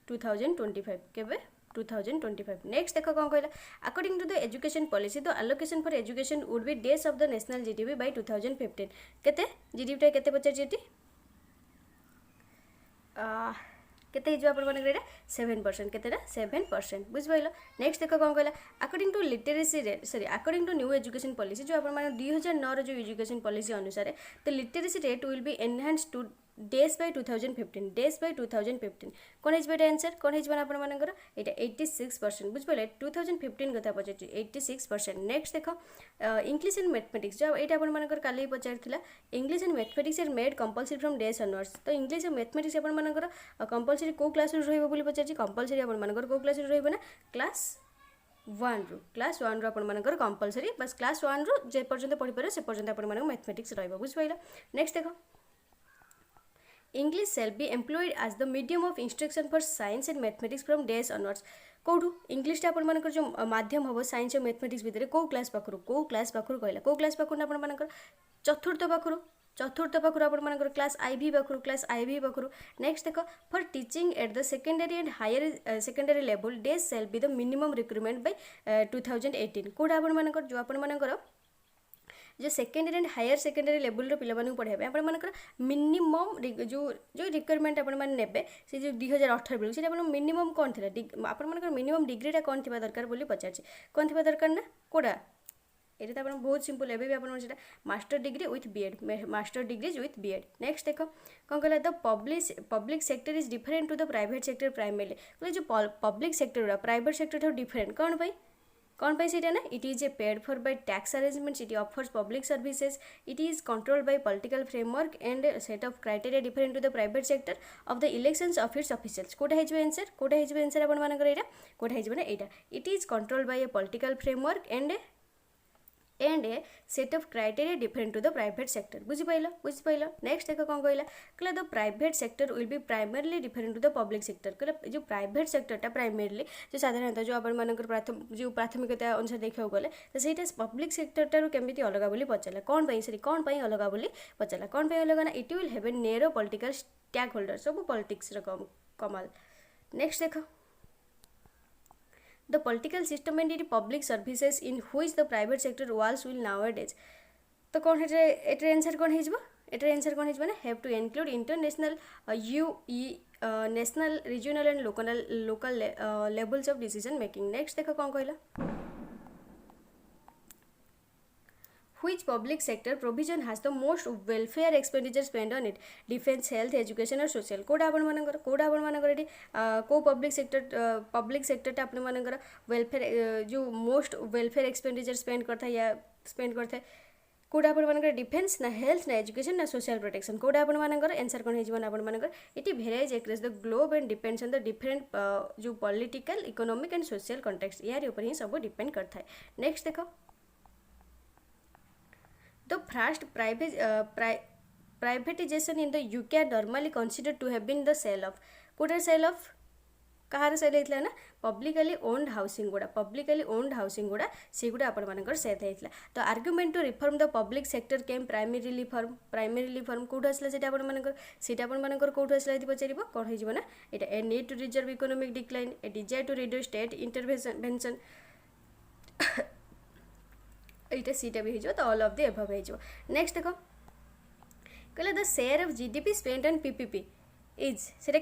2025 केबे 2025 नेक्स्ट देख कौन कहला according to the education policy the allocation for education would be days of the national GDP by 2015 केते GDP केते पचार GT केते हिजो आपण माने 7% केतेटा 7% बुझिपाइल नेक्स्ट देख कौन कहला according to literacy rate sorry according to new education policy जो आपण माने 2009 रो जो एजुकेशन पॉलिसी अनुसार the literacy rate will be enhanced to days by 2015 कौन है आंसर कौन है आपर यहाँ 86% बुझे 2015 कथा पचार 86% नेक्स्ट देख इंग्लिश एंड मैथमेटिक्स जो यहाँ आपर काली पचार English and mathematics are made compulsory from days onwards तो इंग्लिश और मैथमेटिक्स आपर कंपलसरी कौ क्लास रही पचार कंपलसरी आपर कौ क्लास रहा क्लास 1 रू आपर कंपलसरी बस क्लास 1 रू जे पर्यंत पढ़ी पारे से पर्यंत आपर मैथमेटिक्स रहा बुझिपाइल नेक्स्ट देख English shall be employed as the medium of instruction for science and mathematics from days onwards कौटू इंग्लिश आपर जो माध्यम हम साइंस और मैथमेटिक्स भितर कौ क्लास पाखु कहला कौ क्लास पाखु आपर चतुर्थ पाखु आपर क्लास आईवी पाखु नेक्स्ट देख for teaching at the secondary and higher secondary level days shall be the minimum recruitment by 2018 कौटा आपर जो आपर जो secondary and higher secondary level पिला पढ़ाई आप मिनिमम जो जो रिक्वायरमेंट आपने से जो 2018 बेलू से मिनिमम कौन थी आप मिनिमम डिग्रीटा कौन थी दरकार बोली पचार कौन थी दरकार ना कोड़ा ये तो आप बहुत सिंपल एवं भी आप master degree with BEd master degrees with BEd next देख कौन कहला the public sector is different to the private sector primarily जो public sector private sector different कौन पाई सीटा ना it is a paid for by tax arrangements it offers public services it is controlled by political framework and set of criteria different to the private sector of the elections of its officials Kota है answer आपण मानकर एटा कोटा है ना एटा it is controlled by a political framework and a set of criteria different to the private sector बुझिपाइल next देख कौन कहला the private sector will be primarily different to the public sector कहला जो प्राइवेट सेक्टरटा प्राइमरली जो साधारणतः जो आप जो प्राथमिकता अनुसार देखा गले तो सहीटा पब्लिक सेक्टर केमी अलग बोली पचारा कौन कौन अलग बोली पचारा कौन अलग ना it will have a narrow political stakeholder सब पॉलिटिक्स कमाल नेक्स्ट देख the political system and the public services in which the private sector walls will nowadays तो कौन है एटर आंसर कौन है ना have to include international national regional and local levels of decision making next देख कौन कहला which public sector provision has the most welfare expenditure spent on it defense health education और social कोड़ा आपण मानकर एटी को पब्लिक सेक्टर टा आपण मानकर वेलफेयर जो मोस्ट वेलफेयर एक्सपेंडिचर स्पेंड करता या स्पेंड करते कौटा आप डिफेन्स ना हेल्थ ना एजुकेशन ना सोशल प्रोटेक्शन कौटा आपर एंसर कौन हो आपर it varies across the globe and depends on the different जो political economic and social context यार ऊपर ही सब डिपेंड करता है। नेक्स्ट देख the first privatisation in the UK are normally considered to have been the sale of कौटार sale of कहार सेल होता है ना पब्लिकली ओन्ड हाउसिंग गुड़ा पब्लिकली ओन्ड हाउसिंग गुड़ा से गुड़ा आपर सेल होता है। तो argument to reform the public sector came primarily from कौट आसला से कौट आसला पचार कौन हो ना यहाँ a need to reverse economic decline a desire to reduce state intervention यहाँ सीटा भी हो तो ऑल ऑफ द एबव हो। नेक्स्ट देख कहला the share of GDP spend on PPP is से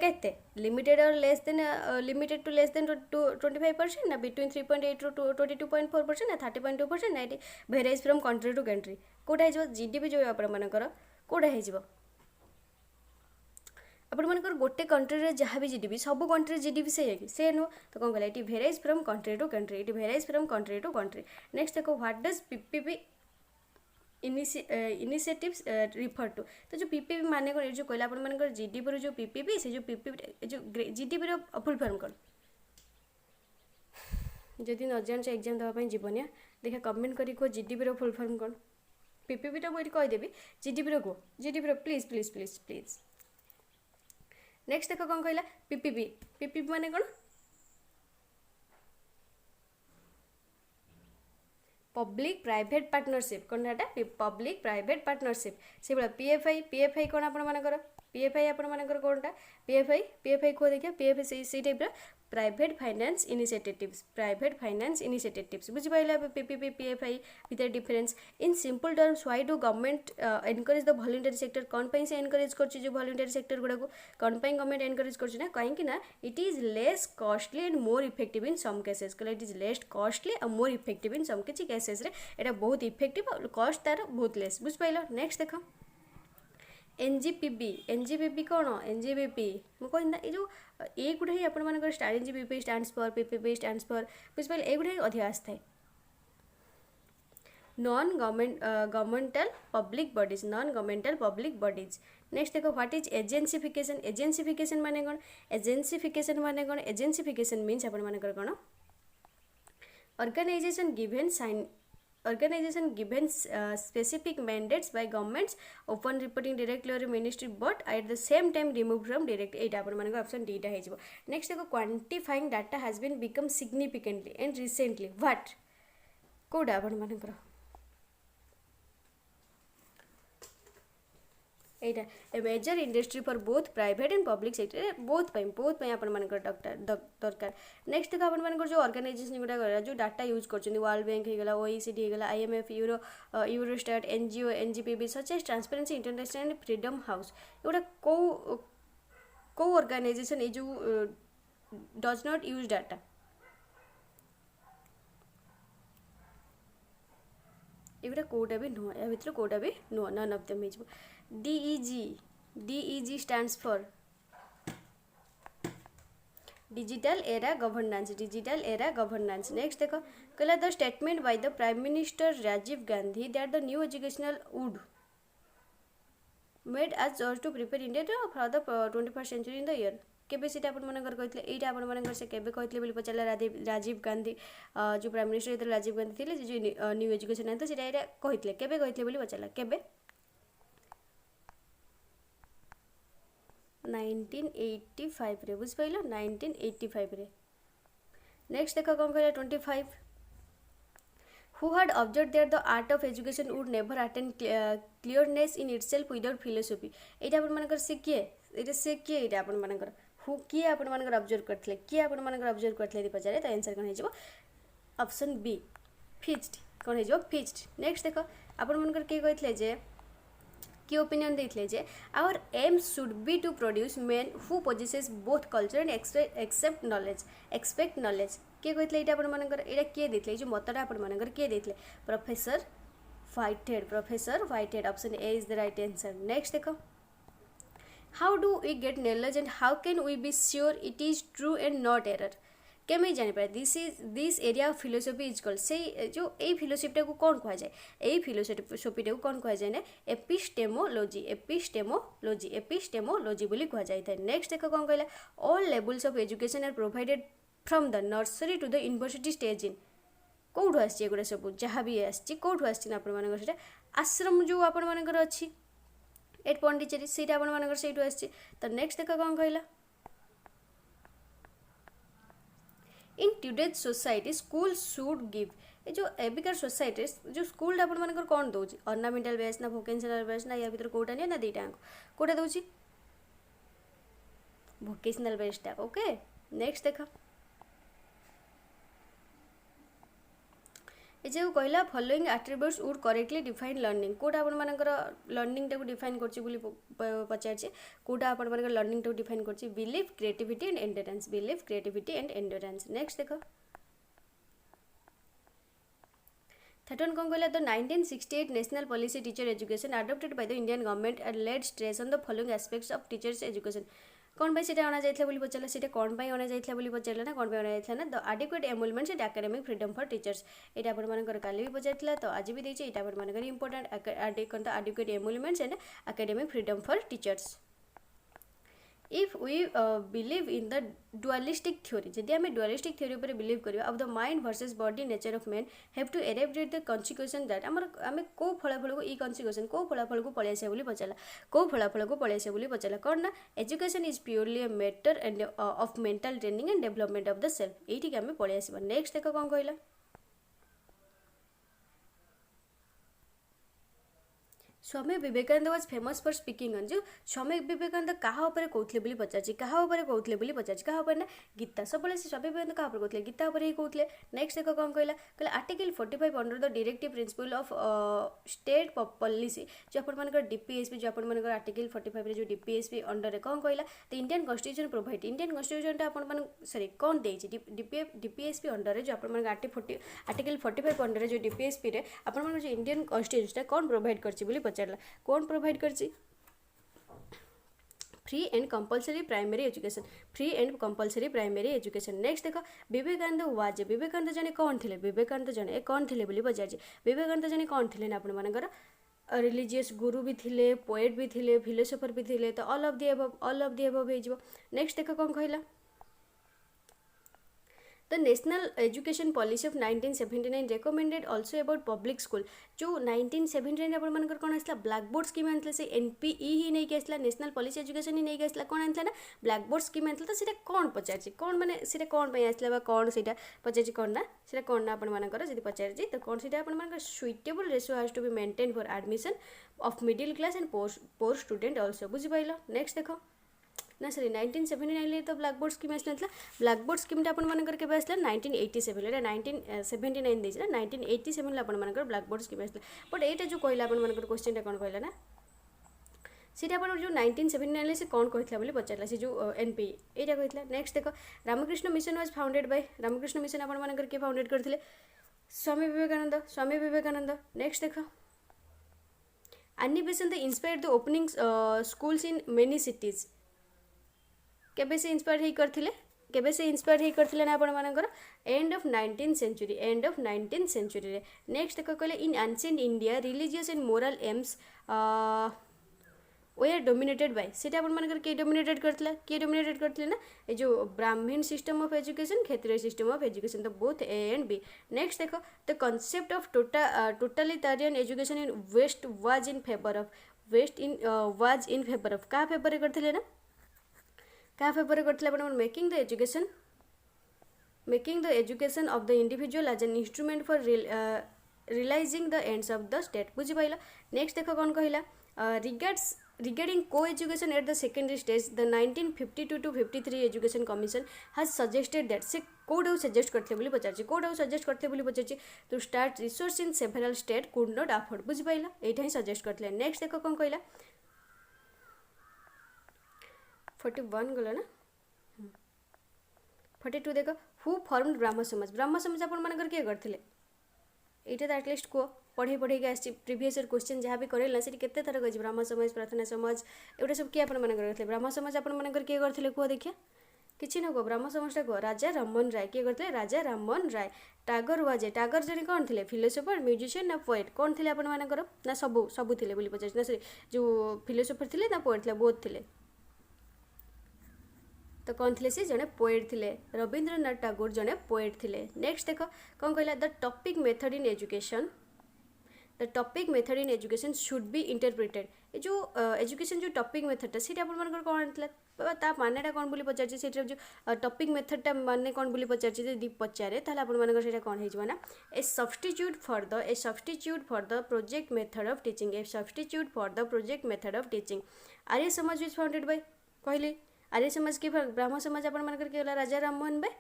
लिमिटेड और less than limited to less than 25% ना बिटवीन 3.8 टू 22.4% ना 30.2% ना ये varies from country to country कौटा हो जीडीपी जो आपर कौटा हो आपर गोटे कंट्री जहाँ भी जीडीपी सब कंट्री जीडीपी से नुह तो कौन कहला ये varies from country to country ये varies from country to country. Next देखो what does PPP initiatives refer to तो जो पीपीपी माने कौन जो कहला आपर जीडीपी जो पीपीपी से जो पीपीपी जो जीडीपी फुल फॉर्म कौन जदि न जान एग्जाम देवाई जीवन देखा कमेंट करी कह जीडीपी फुल फॉर्म कौन पीपीपी तो मुझे कहीदेवी जीडीपी कह GDP please please please please. Next देख कौन कहला पीपीपी पीपीपी माने कौन पब्लिक प्राइवेट पार्टनरशिप कौन डाटा पब्लिक प्राइवेट पार्टनरशिप से भाई पीएफआई कौन आपर पीएफआई आपर कौनटा पीएफआई कह देखिए पीएफआई से टाइप प्राइवेट फाइनेंस इनिशिएटिव्स बुझिपारे पीपीपी पीएफआई भितर difference in simple terms why do government encourage the voluntary sector कौन पे से एनकरेज कर वॉलंटरी सेक्टर गुड़ा कौन पे गवर्नमेंट एनकरेज कर कहीं ना it is less costly and more effective in some cases कहला इट इज लेस कॉस्टली और मोर इफेक्टिव इन सम किसी केसेस रे एटा बहुत इफेक्टिव और कॉस्ट तार बहुत लेस बुझिपारे। नेक्स्ट देख एनजीपीपी कौन एनजीपीपी मुझे ना ये जो ये गुड़ा ही आपर स्टार NGPP stands for PPP stands for बुझिपारे ये गुड़ा ही अधिक आसता है non governmental public bodies. Next देखो व्हाट इज एजेंसीफिकेशन माने कौन एजेंसीफिकेशन मीन्स आपर कौन organization given specific mandates by governments open reporting directly or ministry but at the same time removed from direct Etah upon option D टा हो। Next देखो quantifying data has been become significantly and recently what कोडा अपन एटा a major industry for both private and public sector both अपन दरकार। Next देखो अपन जो ऑर्गेनाइजेशन गुड़ा जो डाटा यूज कर वर्ल्ड बैंक होगा ओईसीडी होगा IMF Eurostat NGO NGPB such as transparency international and freedom house एगुड़ा कौ ऑर्गेनाइजेशन ये जो डज नॉट यूज डाटा एगुड़ा कौटा भी नुह या भर कौटा भी नुह नन ऑफ देम हो। DEG stands for Digital Era Governance Next देखो कहला the statement by the Prime Minister Rajiv Gandhi that the new educational would made as urge to prepare India for the 21st century in the year केबे से कहते यहाँ आपर से केबे कहते पचारा राजीव गांधी जो प्राइम मिनिस्टर राजीव गांधी थे जो न्यू एजुकेशन आए तो कहते केबे कहते पचारा केबे 1985 रे बुझिपाइल 1985 रे। नेक्स्ट देखो कौन कहला 25 who had observed that the art of education would never attain clearness in itself without philosophy एटा अपन से किए एटा अपन हु किए अपन ऑब्जर्व करथिले किए अपन ऑब्जर्व करथिले पचारे तो आंसर कौन हो ऑप्शन बी फिज्ड कौन हो फिज्ड। नेक्स्ट देखो अपन किए कहते जे कि ओपिनियन देते जे our aim should be to produce men who possesses both culture and except knowledge expect knowledge किए कहते यहाँ आपर किए देते जो मतटा आपर किए देते professor Whitehead option A is the right answer. Next देखो how do we get knowledge and how can we be sure it is true and not error केमी जापर this area of philosophy is called से जो ए फिलोसफीटा को कौन कह जाए ए फिलोसफीटा को कौन कह जाए ना एपिस्टेमोलॉजी एपिस्टेमोलॉजी बोली कह जाए। नेक्स्ट देख कौन कहला all levels of education are provided from the nursery to the university stage in कौटू आसगुड़ा सब जहाँ भी आसठू आसा आश्रम जो आपर अच्छी एट पंडिचेरी से आपंकर आसी। तो नेक्स्ट देख कौन कहला in today's society school should give a जो एबिकार सोसाइटी जो स्कूल आपंकर कौन दौर अर्नामेंटाल बेस ना भोकेशनल बेस ना या भर कौटा नहीं ना दीटा कौटा दौर भोकेशनल बेसटा। ओके नेक्स्ट देख ये जो कहला following attributes would correctly define learning कौटा आपर लर्निंग टाक डिफाइन कर पचारे कौटा आप लर्निंग टाक डिफाइन कर belief creativity and endurance belief creativity and endurance. Next देख थर्ड वन कौन कहला the 1968 national policy teacher education adopted by the Indian government and laid stress on the following aspects of teachers education कौन भाई सीटा अना जाइथिला बोली पचारला सीटा कौन भाई अना जाइथिला बोली पचारला ना कौन भाई अना जाइथिला ना the adequate emoluments and academic freedom for teachers एटा आपण मानकर काली भी पचारथिला तो आज भी देछि एटा आपण मानकर important adequate emoluments and academic freedom for teachers. If we believe in the dualistic theory जदि आम डुअलिस्टिक थ्योरी पर बिलीव करवा of the mind versus body nature of man have to arrive at the consequence that आम को फलाफल को ई consequence को फलाफल को पलि आसा बोली पचारा को फलाफल को पलि आसा बोली पचारा कौन ना education is purely a matter and of mental training and development of the self ये आम पलि आसबा। नेक्स्ट देख कौन कहला Swami Vivekananda was famous for speaking on जो स्वामी विवेकानंद कहा ऊपर कहते बोली पचार कहा ऊपर कहते बोली पचार कहा ऊपर ना गीता सब स्वामी विवेकानंद कहा कहते गीता ऊपर ही कहते। नेक्स्ट देख कौन कहला कहला article 45 under the directive principle of state policy जो आपंकर डीपीएसपी जो आपंकर आर्टिकल 45 जो डीपीएसपी अंडर कौन कहला the Indian constitution provide Indian constitution आपण सॉरी कौन देछि डीपीएसपी अंडर जो आपंकर आर्टिकल 45 अंडर जो डीपीएसपी रे आपण जो इंडियन कॉन्स्टिट्यूशन कौन प्रोवाइड करछि बोली पचारला कौन प्रोवाइड करछि free and compulsory primary education free and compulsory primary education. Next देख विवेकानंद वाज विवेकानंद जने कौन थे विवेकानंद जने कौन थे बोली पचार विवेकानंद जने कौन थे ना आपण मानकर रिलीजियस गुरु भी थिले पोएट भी थिले फिलोसोफर भी थिले तो ऑल ऑफ द एबव हो। नेक्स्ट देख कौन कहला the national education policy of 1979 recommended also about public school जो 1979 आप कौन आसला ब्लैक बोर्ड स्कीम आनता से एनपीई ही नहीं आसला नेशनल पॉलिसी एजुकेशन ही नहीं आसला कौन आनता ना ब्लैक बोर्ड स्कीम आनता तो सीटा कौन पचार कौन मैंने सीटा कौन आसला कौन सीटा पचार कौन ना सीटा कौन ना आपंकर जी पचार तो कौन सीटा आप suitable ratio has to be maintain for admission of middle class and poor student also बुझिपाइल। नेक्स्ट देख ना सॉरी 1979 तो ब्लैक बोर्ड स्कीम आसला ब्लैक बोर्ड स्कीम आपंकर के आसला 1987 1979 देना 1987 आपंकर ब्लैक बोर्ड स्कीम आसला बट ये जो कहला आपंकर क्वेश्चन कौन कहला ना सीटा आप जो 1979 से कौन कहला बोली पचारला से जो एनपी यहाँ कहला। नेक्स्ट देख Ramakrishna mission was founded by Ramakrishna mission आपंकर किए फाउंडेड करते स्वामी विवेकानंद। नेक्स्ट देख Annie Besant inspired the opening schools in many cities केबे से इंस्पायर ही करथिले ना आपण मानकर एंड ऑफ 19th सेंचुरी रे। नेक्स्ट देख कहले in ancient India religious and moral aims were dominated by सेटा आपण मानकर के डोमिनेटेड करथिले ना ए जो ब्राह्मण सिस्टम ऑफ एजुकेशन क्षेत्रीय सिस्टम ऑफ एजुकेशन तो both A and B. Next देखो the concept of totalitarian education in west was in favour of का फेवर करथिले ना क्या फेवर करथिले making the education of the individual as an instrument for realising the ends of the state बुझी पाइल। Next देख कौन कहला रिगार्डिंग को education at the secondary stage the 1952-53 education commission has suggested that से कौटाऊ सजेस्ट करते बोली पचार कौटाऊ सजेस्ट करते बोली पचार to start resource in several state could not afford बुझी पाइल यहाँ ही सजेस्ट करते। नेक्स्ट देख कौन कहला 41 गला ना 42 देख हु फॉर्मड ब्राह्म समाज आपंकर किए करते ये तो एटलिस्ट कह पढ़े के आस प्रीवियस ईयर क्वेश्चन जहाँ भी करेला से केते थर कही ब्राह्म समाज प्रार्थना समाज एवटा सब किए आपंकर ब्राह्म समाज आपंकर किए करते कह देखिए किसी न कह ब्राह्म समाजटा कह राजा राममोहन राय किए करते राजा राममोहन राय। टागर वाजे टागर जने कौन थे फिलोसोफर म्यूजिशियन ना पोएट कौन थे आपण मानकर ना सबू सबू थे बोली पचार ना से जो फिलोसोफर थे ना पोएट थे बोथ थे तो कौन थे से जड़े पोएट थे रवींद्रनाथ टागोर जड़े पोएट थे। नेक्स्ट देख कौन कहला the topic method in education the topic method in education should B interpreted ये जो एजुकेशन जो टॉपिक मेथडटा सीटा आपन कौन ता मानेटा कौन बोली पचार से जो टॉपिक मेथडटा माने कौन बोली पचार यदि पचारे ताहले आपन मानकर सेटा कौन हेजबा ना a substitute for the project method of teaching a substitute for the project method of teaching. Arya Samaj is founded by कहले आर्य समाज के ब्राह्मण समाज आपन मानकर के होला राजा राममोहन बाय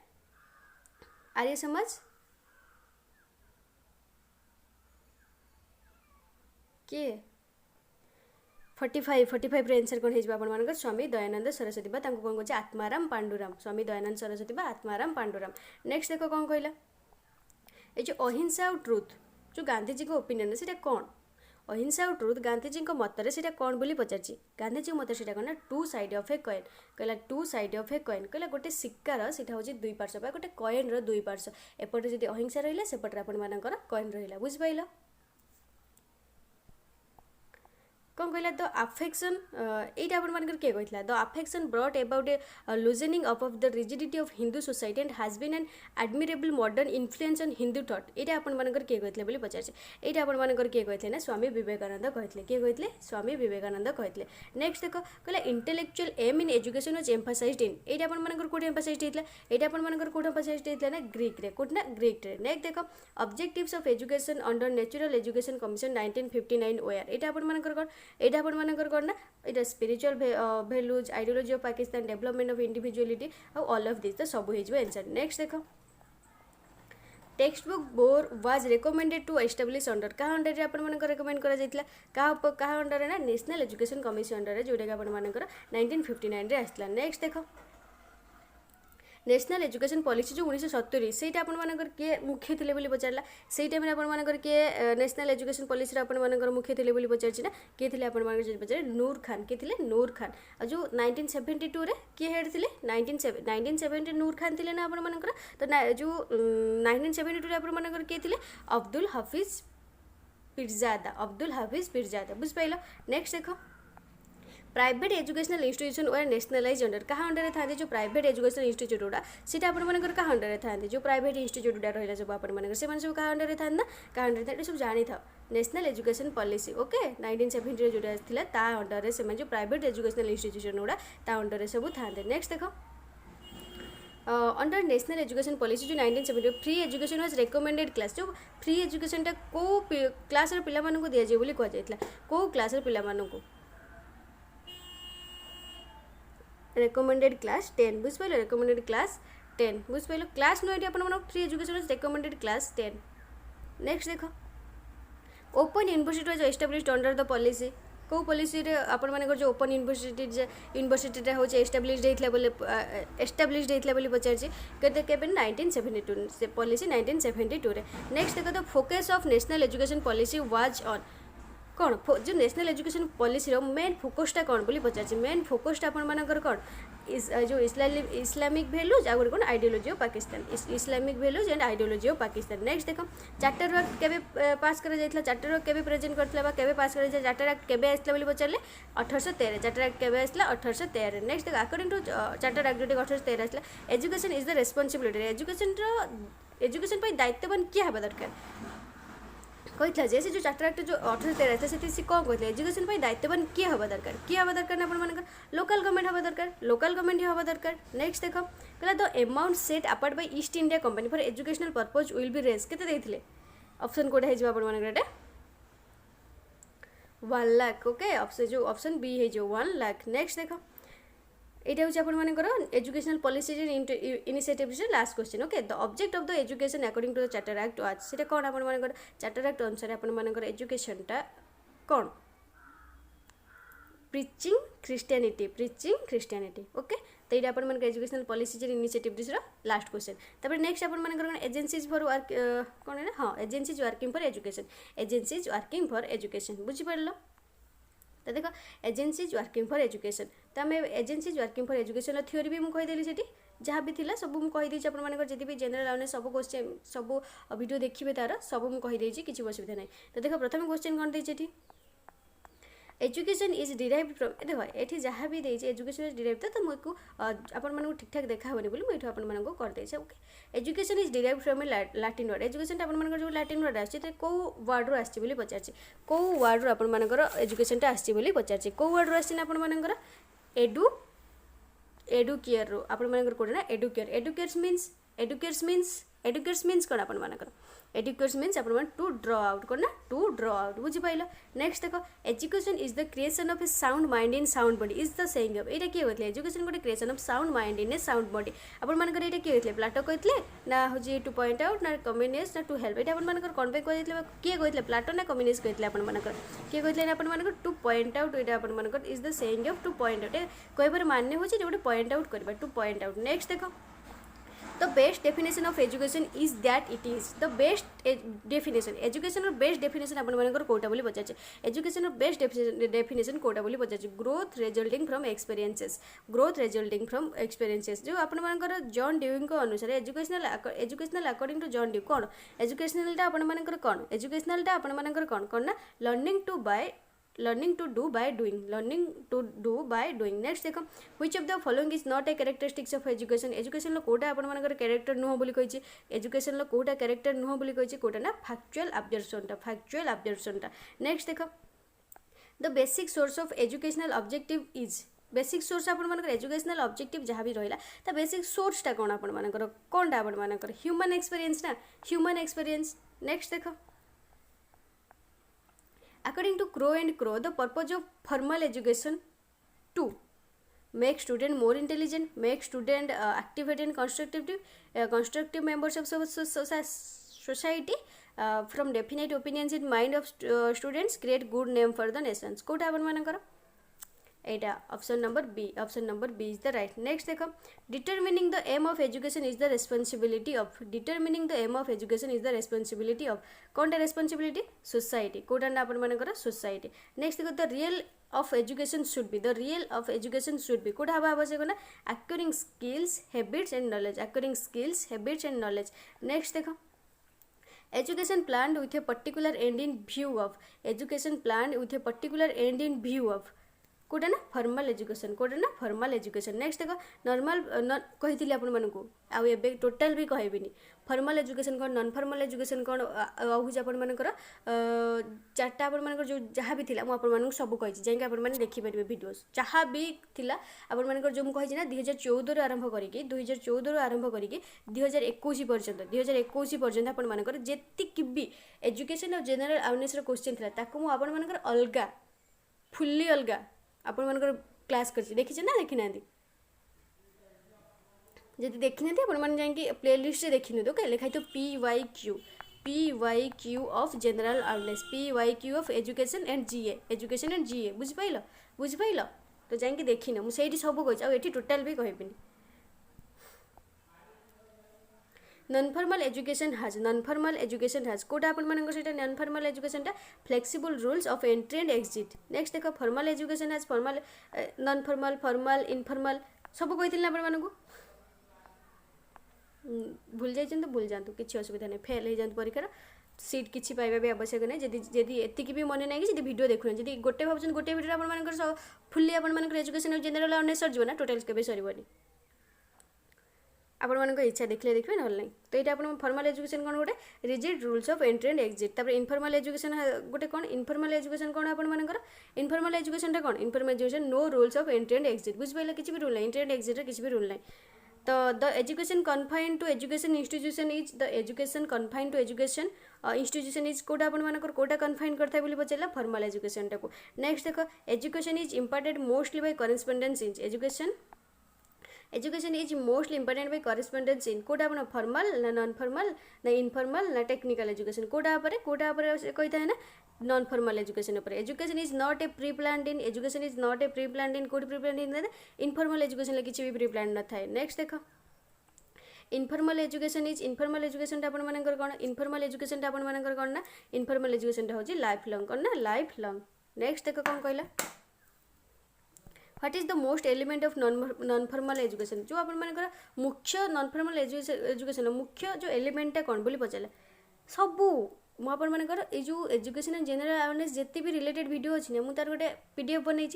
आर्य समाज किए 45 रे आंसर कौन हो आप स्वामी दयानंद सरस्वती बा कौन कहे आत्माराम पांडुराम स्वामी दयानंद सरस्वती बा आत्माराम पांडुराम। नेक्स्ट देख कौन कहला ये जो अहिंसा और ट्रुथ जो गांधीजी को ओपिनियन से कौन अहिंसा और ट्रुथ गांधीजी मतरे से कौन बोली पचार गांधीजी मत से कौन ना two side of a coin कहला two side of a coin कहला गोटे सिक्कार से हूँ दुई पार्श्व गोटे कॉइन रो दुई पार्श्व एपटे जब अहिंसा रहा सेपटे आपर कॉइन रहा बुझिपाल कौन कहला द अफेक्शन एटा अपन मानकर के कहला the affection brought about a loosening up of the rigidity of Hindu society and has been an admirable modern influence on Hindu thought एटा अपन मानकर के कहले बोली पचार एटा अपन मानकर के कहले ना स्वामी विवेकानंद कहले के कहले स्वामी विवेकानंद कहले। नेक्स्ट देख कहला intellectual aim in education was emphasised in एटा अपन मानकर कोड एम्फसाइज्ड हेतला एटा अपन मानकर कोड एम्फसाइज्ड हेतला ना ग्रीक रे कोड ना ग्रीक रे। नेक्स्ट देख objectives of education under natural education commission 1959 where एटा अपन मानकर कोड एटा अपन मानकर कौन ना ये spiritual values ideology of Pakistan development of individuality all of this तो सब हो आंसर। नेक्स्ट देख text book board was recommended to establish under क्या अंडर रे अपन मानकर रिकमेंड करा जायतला क्या अंडर ना नेशनल एजुकेशन कमिशन अंडर रे जोटा अपन मानकर 1959 रे आसला। नेक्स्ट देख नेशनल एजुकेशन पॉलिसी जो 1970 से किए मुख्य थे बोली पचारा से टाइम आप किए नेशनल एजुकेशन पॉलिसी आप मुख्य थे बोली पचार ना किए थे आप पचारे नूर खान किए थे नूर खान और जो 1972 रे किए हेड थे 1970 नूर खान थे ना आप तो जो 1972 आप किए थे अब्दुल हाफिज पिरजादा बुझिपाल। नेक्स्ट देख प्राइवेट एजुकेशनल इंस्टीट्यूशन वे नेशनलाइज अंडर क्या अंडर था जो प्राइवेट एजुकेशनल इंस्टीट्यूट गुड़ा सीटा आपंकर क्या अंडर था जो प्राइवेट इंस्टीट्यूट गुड़ा रहा सब आप सब क्या अंडर था ना क्या अंडर था सब जानी था नेशनल एजुकेशन पॉलिसी ओके 1970 जोटा था ता अंडर से जो प्राइवेट एजुकेशनल इंस्टीट्यूशन गुड़ा ता अंडर सब था। नेक्स्ट देख अंडर नेशनल एजुकेशन पॉलिसी जो 1970 free education was recommended class जो फ्री एजुकेशन को क्लास पिला दि जाए बोली कहुला कौ क्लास पिला रेकमेंडेड क्लास 10 बुझिपाल रेकमेंडेड क्लास 10 बुझिपाल क्लास नो ये free education recommended class 10। Next देख open university was established under the policy कौ पॉलिसी रे आपण माने जो ओपन यूनिवर्सिटी हूँ एस्टाब्लिश्ड होता बोली पचार के 1972 से पॉलिसी 1972 रे। नेक्स्ट देख the focus of national education policy was on कौन जो नेशनल एजुकेशन पॉलिसी मेन फोकसटा कौन बोली पचार मेन फोकसटा आपंकर कौन जो इस्लामिक वैल्यूज आ कौन ideology of Pakistan Islamic values and ideology of Pakistan. Next देख चार्टर वर्क के पास करा जायतला चार्टर वर्क के प्रेजेंट करतला के पास करा जाय चार्टर एक्ट के आसला बोली पचारे 1813 चार्टर एक्ट के आसला 1813। नेक्स्ट देख अकॉर्डिंग टू चार्टर एक्ट जो 1813 आसला education is the responsibility education दायित्ववान किए हेबा दरकार कहता जे से जो चार्टर एक्ट जो 1813 से कौन कहते एजुकेशन दायित्ववान किए हवा दरकार ना आप लोकल गवर्नमेंट हवा दरकार लोकल गवर्नमेंट ही हवा दरकार। नेक्स्ट देख कहला the amount set apart by East India Company for educational purpose will be raise के ऑप्शन कोड है आप 1 लाख ओके ऑप्शन बी है 1 लाख। नेक्स्ट देख यहाँ हूँ आपर educational policy initiative last question okay the object of the education according to the charter act आज से कौन आप चार्टर एक्ट अनुसार आपर एजुकेशनटा कौन प्रिचिंग क्रिश्चियनिटी ओके तो ये आप educational policy initiative last question तापर नेक्स्ट आप एजेंसीज फॉर वर्क कौन है ना हाँ एजेंसीज वर्किंग फॉर एजुकेशन बुझिपार तो देख एजेन्सीज वर्किंग फॉर एजुकेशन तो आम agencies working for education theory भी मुझे कहीदेली से जहाँ भी थिला सब मुझे कहीदे आप जी भी जनरल अवेयरनेस सब क्वेश्चन सब वीडियो देखिए तार सब मुझे कहीदे किसी असुविधा नहीं। तो देख प्रथम क्वेश्चन कौन देती एजुकेशन इज डिराइव्ड फ्रम देख ये जहाँ भी देती एजुकेशन इज डिराइव्ड तो मुझको आपको ठीक ठाक देखा होनी बोली मुझे आपको करदे okay. Education is derived from A Latin word education आप जो लाटिन वर्ड आसी कौ वर्ड आसी पचार कौ वर्ड आपर एजुकेशन आसी पचार कौ वर्ड आपर एडु एडुकेयर रो आपर कौन ना एडुकेयर्स मीन्स कौन आपर एडुकेयर्स मीन्स आप टू ड्र आउट कौन ना टू ड्र आउट बुझिपाल। नेक्स्ट देख education is the creation of a sound mind in sound body is the saying of ये किए कहते एजुकेशन गोटे creation of sound mind in a sound body आपर ये किए कहते प्लाटो कहते ना हूँ टू पॉइंट आउट ना कम्युनिस्ट ना टू हेल्प ये आपर कौन पे कहते किए कहते प्लाटो ना कम्युनिस्ट कहते आपर किए कहते आपर टू पॉइंट आउट ये आपर is the saying of to point out कहबार मान्य हो गोटे पॉइंट आउट करवा टू पॉइंट आउट। नेक्स्ट देख the best definition of education is that it is the best definition education or best definition अपन मानकर कोटा बोली पचाचे education or best definition Kota बोली पचाचे growth resulting from experiences जो अपन मानकर जॉन ड्यूइंग को अनुसार educational according to John Dewey कौन एजुकेशनल टा अपन मानकर कौन एजुकेशनल टा अपन मानकर कौन ना learning to do by doing next देखो which of the following is not a characteristics of education लो कोटा अपन मानकर कैरेक्टर नुह बोली कहिछि एजुकेशन लो कोटा कैरेक्टर नुह बोली कहिछि कोटा ना फैक्चुअल ऑब्जर्वेशन टा। नेक्स्ट देखो the basic source of educational objective is basic source अपन मानकर एजुकेशनल ऑब्जेक्टिव जहाँ भी रहा ता बेसिक सोर्स टा कौन अपन मानकर कौन टा अपन मानकर ह्यूमन एक्सपीरियंस। नेक्स्ट देखो according to Crow and Crow the purpose of formal education to make student more intelligent, make student active and constructive members of society, from definite opinions in mind of students, create good name for the nations कोटा अपन मानकर एटा option number B is the right. Next देखो determining the aim of education is the responsibility of कौन responsibility society कोटा ना अपन मानकर सोसाइटी। नेक्स्ट देखो the real of education should be कोटा हवा आवश्यक ना acquiring skills habits and knowledge. Next देखो education planned with a particular end in view of कोटा ना फॉर्मल एजुकेशन। नेक्स्ट देखो नॉर्मल कही आपण मानकू आउ एबे टोटल भी कहबिनी फॉर्मल एजुकेशन कौन नॉन फॉर्मल एजुकेशन कौन आउज आपण मानकर चार्टा आपण मानकर जो जहाँ भी थिला मु आपण मानकू सब कहि जाई आपण माने देखि परिबे वीडियोस जहाँ भी थिला आपण मानकर जो मु कहि ना 2014 रो आरंभ करिकि 2021 पर्यंत आपण मानकर जेतिक भी एजुकेशन और जनरल अवेयरनेस रो क्वेश्चन थिला ताकू मु आपण मानकर अलगा फुल्ली अलगा आपण मानकर क्लास कर देखी ना देखी ना जब देखी ना आपण मान जाएंगे प्लेलिस्ट से देखी ओके लिखाई तो PYQ of general awareness PYQ of education and GA बुझिपाइल तो जाएंगे देखी ना मुझे सब कही टोटाल भी कहबिनी। नॉन फॉर्मल एजुकेशन हैज कोटा अपन मानकर सेटा नॉन फॉर्मल एजुकेशन टा flexible rules of entry and exit. Next देखो formal education has non formal informal सब कही अपन मानकू भूल जाइछन तो भूल जातु किसी असुविधा नहीं फेल हो जातु परीक्षार सीट किसी पाइबा भी आवश्यक नहीं जदि एतिक भी मन नहीं कि वीडियो देखुना जदि गोटे भावुन गोटे वीडियो आप फुल्ली आप एजुकेशन जनरल अवेयरनेस सरजिव ना टोटाल के सरबनी आपण मानक इच्छा देखिए ना नहीं। तो ये आप फॉर्मल एजुकेशन कौन गोटे rigid rules of entry and exit तापर इनफॉर्मल एजुकेशन गोटे कौन इनफॉर्मल एजुकेशन कौन आपण मानकर इनफॉर्मल एजुकेशन कौन informal education no rules of entry and exit बुझिपाइल किसी भी रूल नहीं एंट्री एंड एग्जिट किसी भी रूल नहीं। तो the education confined to education institution is कोटा आपण मानकर कोटा कन्फाइंड करता है बोली पचारा फॉर्मल एजुकेशन टाको। नेक्स्ट देखो education is imparted mostly by correspondence education is mostly important by correspondence in कोटा अपन फॉर्मल ना नॉन फॉर्मल ना इनफॉर्मल ना टेक्निकल एजुकेशन कोटा कहता है ना नॉन फॉर्मल एजुकेशन उपर। Education is not a pre planned in कोड pre planned in informal education किसी भी प्री प्लान्ड न थाए। नेक्स्ट देखो इनफॉर्मल एजुकेशन आपण मानकर कौन इनफॉर्मल एजुकेशन आपण मानकर कौन ना इनफॉर्मल एजुकेशन होची लाइफ लॉन्ग कौन ना लाइफ लॉन्ग। नेक्स्ट देख कौन कहला what is the most element of non formal education जो आपण मानकर मुख्य नॉन फॉर्मल एजुकेशन मुख्य जो एलिमेंटा कौन बोली पचारे सबू मु आपण मानकर ए जो एजुकेशन एंड जनरल अवेयरनेस जिते भी रिलेटेड वीडियो अच्छी ना मुझे गोटे पीडीएफ बनई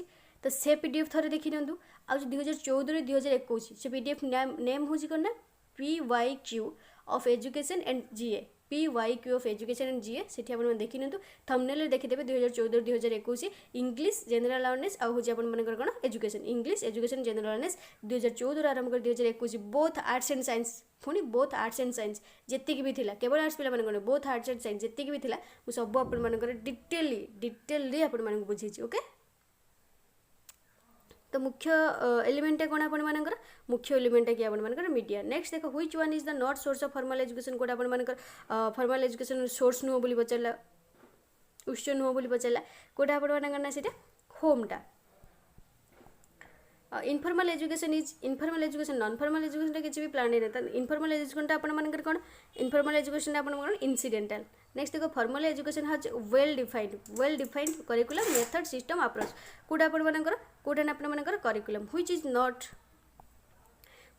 तो से पीडीएफ थोड़े देखी नियंतु आ 2014 2021 से पीडीएफ नेम हूँ कौन ना PYQ of education and GA PYQ of education and GA से आप देखी नियंतु थंबनेल देखिदेवे 2014 2021 इंग्लिश जनरल अवेयरनेस आ हूँ आपंकर कौन एजुकेशन इंग्लिश एजुकेशन जनरल अवेयरनेस 2014 आरंभ कर 2021 बोथ आर्ट्स एंड साइंस पुणी बोथ आर्ट्स एंड साइंस जी भी थिला केवल आर्ट्स पिला मानकर बोथ आर्ट्स एंड साइंस जी भी थिला मु सब आपंकर डिटेली आपण बुझी ओके तो मुख्य एलिमेंटा कौन आपर मुख्य एलिमेंटा कि आपर मीडिया नेक्स्ट देख which one is the not source of formal education कोटा आपर फॉर्मल एजुकेशन सोर्स नुह बोली पचारा उत्स नुह बोली पचारा कोटा आपर ना सीटा होमटा informal education is informal education non formal education किसी भी प्लान नहीं इनफॉर्मल एजुकेशन आपर कौन इनफॉर्मल एजुकेशन आप इनसीडेंटल नेक्स्ट देखो formal education has well defined curriculum method system approach कोटा आपर curriculum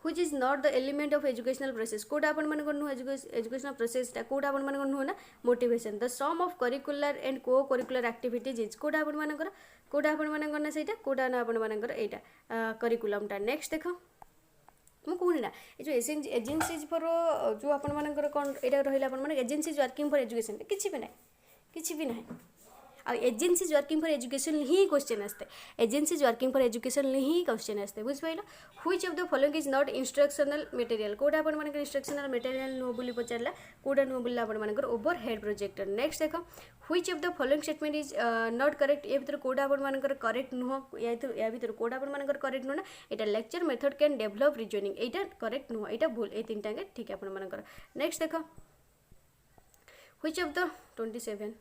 which is not the element of educational process कोटा आपण नुह एजुकेशनल प्रोसेसटा कोटा आपण नुह ना motivation the sum of curricular and co curricular activities is कोटा आपण ना सेटा कोटा ना आपण एटा करिकुलमटा नेक्स्ट देखो मु कहूनी ना ये जो एजेंसीज फॉर जो आपण कौन यहाँ रहा एजेंसीज वर्किंग फॉर एजुकेशन किसी भी ना आ एजेंसीज वर्किंग फॉर एजुकेशन ही क्वेश्चन आसते एजेंसीज वर्किंग फॉर एजुकेशन ही क्वेश्चन आसते बुझिपाल which of the following is not instructional material कोटा आपण इंस्ट्रक्शनल मटेरियल नुह बोली पचारा कोटा नुह बोली आपण ओवर हेड प्रोजेक्टर नेक्स्ट देख which of the following statement is not correct या भर कोटा आपण करेक्ट नुह या भर कोटा आपण करेक्ट नुह ना यहाँ lecture method can develop reasoning यहाँ करेक्ट नुह यहाँ भूल ये तीन टाँगे ठीक है आपण नेक्स्ट देख which of the 27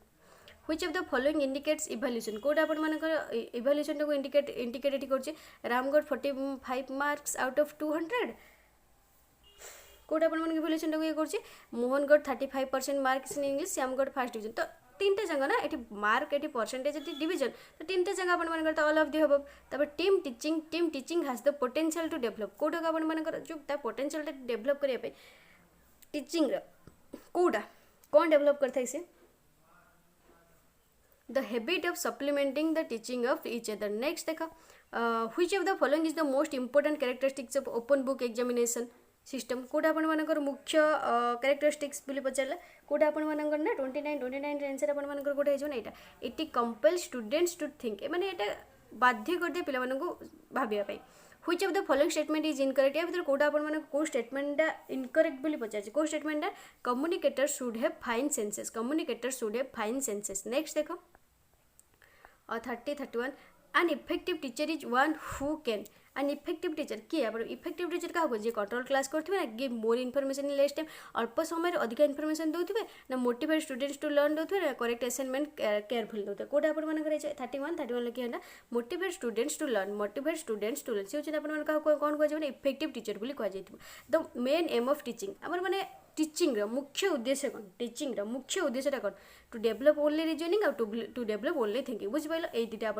which of the following indicates evaluation कोड आपर इवैल्यूएशन को इंडिकेट करछे रामगढ़ 45 मार्क्स आउट ऑफ 200 कोड आपर इवैल्यूएशन को ये करछे Mohangarh 35% marks in English Shyamgarh first division तो तीन जगह ना ये मार्क ये परसेंटेज ये डिवीजन तो तीन जगह आपर ऑल ऑफ दी हम तब team teaching has the potential to develop कोड आपर जो पोटेंशियल डेभलप करने टीचिंग कोडा कौन डेभलप करता से the habit of supplementing the teaching of each other next देखा which of the following is the most important characteristics of open book examination system Kota आपण मानकर मुख्य characteristics बोली पचारला कोटा आपण मानकर ना 29 रे आंसर आपण मानकर कोटा हेजो ना एटा it compel students to think माने एटा बाध्य कर दे पिला मानको भाबिया पई which of the following statement is incorrect या भीतर कोटा आपण माने को स्टेटमेंट इनकरेक्ट बोली पचारछि को statement communicator should have fine senses next देखो 31 an effective teacher is one who can an effective teacher किए आप इफेक्टिव टीचर क्या जी कंट्रोल क्लास करते ना give more information in less time अल्प समय अधिक इनफॉरमेशन दौथे ना मोटिवेट स्टूडेंट्स टू लर्न दौथे ना करेक्ट असाइनमेंट केयरफुल दौथे कोटा आप 31 लिखिए ना मोटिवेट स्टूडेंट्स टू लर्न से होता कौन कह इफेक्टिव टीचर बोली कह the main M of teaching आम मैंने टीचिंग मुख्य उद्देश्य कौन टीचिंग मुख्य उद्देश्य कौन टू डेभलप ओनली रिजनिंग और टू डेभलप ओनली थिंकिंग बुझिपाल ये दुटा आप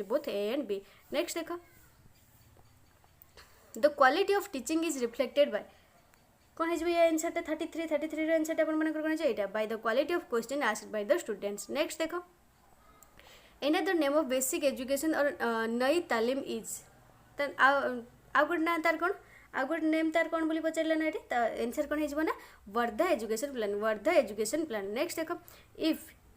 both A and B next देख the quality of teaching is reflected by कौन है आंसर 33 आंसर कौन by the quality of question asked by the students next देखो another name of basic education और नई तालीम इज आउ गोटे ना तार कौन आउ गोटे नेम तार कौन बोली पचारा ना ये आंसर कौन हो वर्धा एजुकेशन प्लान नेक्स्ट देखो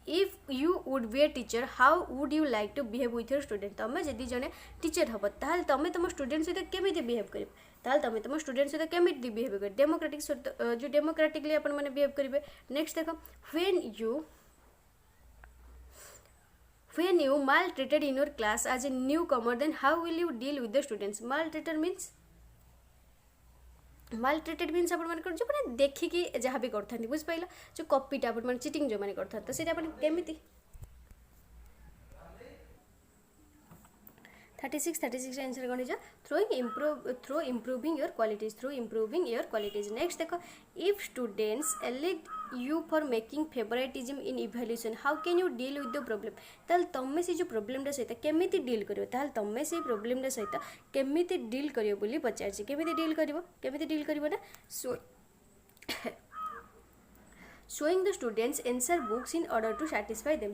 if you would be a teacher how would you like to behave with your student तुम जदि जड़े टीचर हम ताल तुम तुम स्टूडेंट सहित केमी बिहेव कर ताल तुम तुम स्टूडेंट सहित केमी बिहेव कर डेमोक्रेटिक जो डेमोक्रेटिकली अपन मैंने बिहेव करेंगे नेक्स्ट देखो when you maltreated in your class as a newcomer then how will you deal with the students maltreated means अपन मन जो मैंने देखिकी जहाँ भी करता बुझिपाल जो कॉपीटा अपन चिटिंग जो मैंने करता तो सीटा अपन केमिति 36 आंसर कौन है through improving your qualities next देखो if students elite you for making favouritism in evaluation how can you deal with the problem ताल तमें से जो प्रॉब्लम सहित केमिति डील करियो ताल तमें से प्रॉब्लम सहित केमिति डील करियो बोली पचारछि केमिति डील करियो ना सो showing the students answer books in order to satisfy them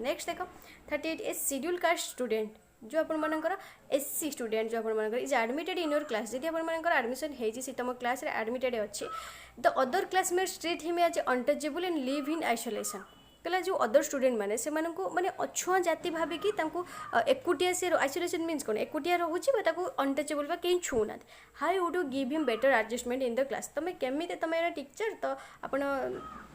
next देखो 38 a scheduled caste student जो आपण मानकर एससी स्टूडेंट जो आपण मानकर is admitted in your class जदि आपण मानकर एडमिशन हेजी सी तुम क्लास रे एडमिटेड अछि the other classmates treat him as untouchable and live in isolation कहला जो अदर स्टूडेंट मैंने से माने अछुआ जाति भाविकी एकुटिया से आइसोलेशन मीन्स कौन एकुटिया रोचे अनटचेबल बा कहीं छूना how would you give him better adjustment in the class तुम केमी तुम टीचर तो आप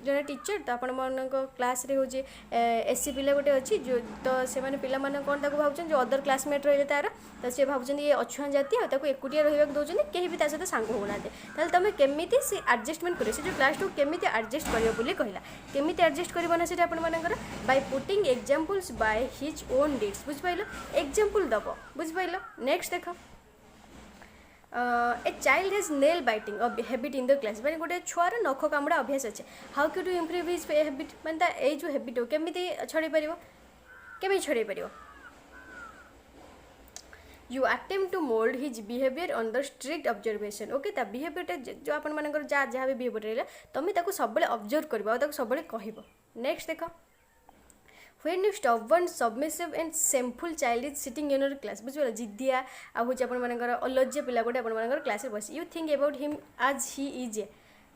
जड़े टीचर तो आपण क्लास रे होचे एससी पिला गोटे अच्छी जो तो से माने पिला माने कौन ताको भावछन जो अदर क्लासमेट रहिले तार तो से भावछन ये अछुआ जाति आ ताको एकुटिया रहिबाक दोछन केही भी ता सहित सांग होनाते ताल तुम केमिति से एडजस्टमेंट करियो से जो क्लास टू केमिति एडजस्ट करियो बोली कहला केमिति एडजस्ट करबो ना से आपण मानकर by putting examples by his own deeds बुझ पाइलो एग्जांपल दबो बुझ पाइलो नेक्स्ट देखो a child has nail biting habit in the class मैंने गोटे छुआर नख कामुड़ा अभ्यास अच्छे how can you improve his habit मैंने ये जो हैबिट केमी छड़े पार केमी छड़े पार you attempt to mould his behaviour under strict observation okay ता बिहेवियर जो आपण मानकर जहाँ भी बिहेवियर रहा तुम ताको सब ऑब्जर्व कर सब कह नेक्स्ट देखो when you stubborn submissive and shameful child is sitting in your class बुझिपाल जिद्दिया आ होची आपण मानकर अलज्ज पिला गोटे आपण मानकर क्लास रे बसी यू थिंक अबाउट हिम आज ही इज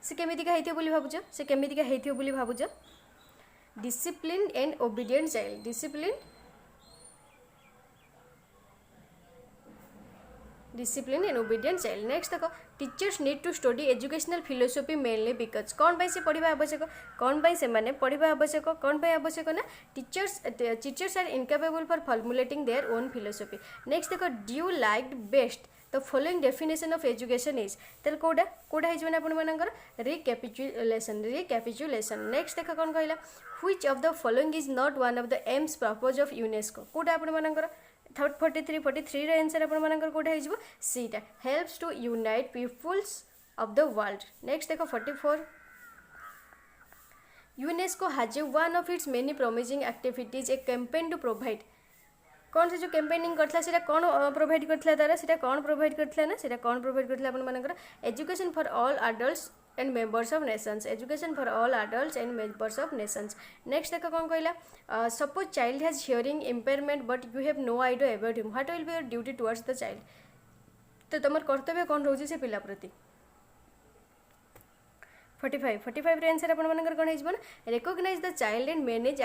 से केमिति का हेतियो बोली भाबुछ से केमिति का हेतियो बोली भाबुछ discipline and obedient child discipline and obedient child next देखो teachers need to study educational philosophy mainly because कौन से पढ़ा आवश्यक कौन से माने पढ़ा आवश्यक कौन आवश्यक ना teachers are incapable for formulating their own philosophy next देखो do you liked best the following definition of education is तेल कोडा हो आपण मानकर रिकैपिचुलेशन नेक्स्ट देखो कौन कहला which of the following is not one of the AIIMS purpose of UNESCO कोडा आपण मानकर 43 रे आंसर आपण मानकर कोडा हो सीटा helps to unite peoples of the world next देखो 44 UNESCO has one of its many promising activities a campaign to provide कौन से जो कैंपेनिंग करथला सेटा कौन प्रोवाइड करथला तारा सेटा कौन प्रोवाइड करथला ना सेटा कौन प्रोवाइड करथला आपण मानकर education for all adults and members of nations education for all adults and members of nations next देखो कौन कहला suppose child has hearing impairment but you have no idea about him what will be your duty towards the child तो तमर कर्तव्य कौन रोचे से पिला प्रति 45 रे आंसर आपण मानकर कोन हिजबन recognize the child and manage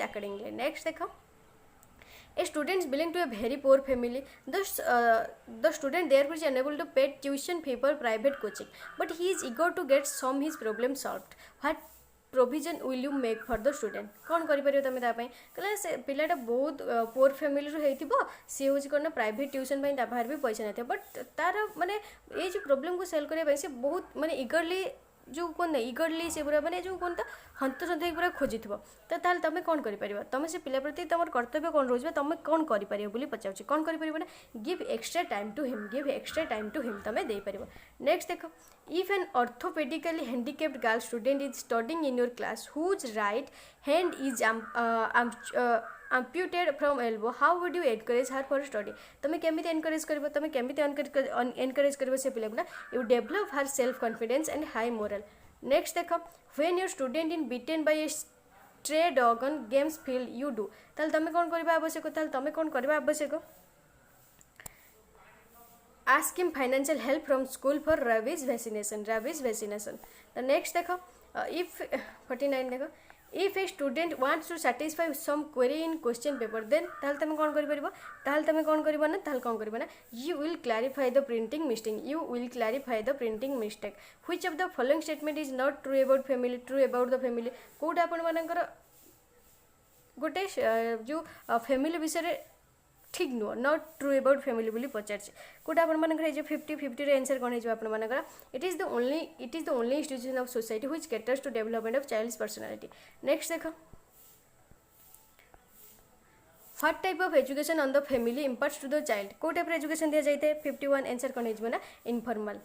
accordingly next देखो A student belong to a very poor family. The student therefore is unable to pay tuition fee for private coaching, but he is eager to get some his problem solved. What provision will you make for the student? कौन करि परियो तमे ता पई कहला से पिलाटा बहुत पोर family रो हेतिबो से होची कोन प्राइवेट ट्यूशन पई ता बाहर भी पैसा नथे बट तार माने ए जो प्रॉब्लम को सॉल्व करे से बहुत माने इगरली जो कौन ना इगरली से पूरा माने जो कौन तो हंत पूरा खोजी थो तो ताल तुम कौन कर तुम से पिला प्रति तुम कर्तव्य कौन रोज तुम कौन कर पचार कौन कर give extra time to him तुम दे पार नेक्स्ट देख if an orthopaedically handicapped girl student is studying in your class whose right hand is amputed from elbow how would you encourage her for study तुम केमिति encourage करबो तुम केमिति encourage करबो से पिला गुना you develop her self confidence and high moral next देखो when your student in beaten by a stray dog on games field you do ताल तुम कौन करबा आवश्यक ताल तुम कौन करबा आवश्यक ask him financial help from school for rabies vaccination the next देखो if 49 देखो if a student wants to satisfy some query in question paper then ताल तुम कौन कर परिबो ताल तुम कौन करबो ना ताल कौन करबो ना you will clarify the printing mistake which of the following statement is not true about the family code आपण मानकर गोटे जो फैमिली विषय ठीक नुह नॉट ट्रू अबाउट फैमिली बोली पचार कोटा आपण मानकर 50 रे आंसर कोन हे आपण मानकर it is the only institution of society which caters to development of child's personality next देखो what type of education on the family imparts to the child को type education दिया जाए 51 आंसर कौन हो ना इनफॉर्मल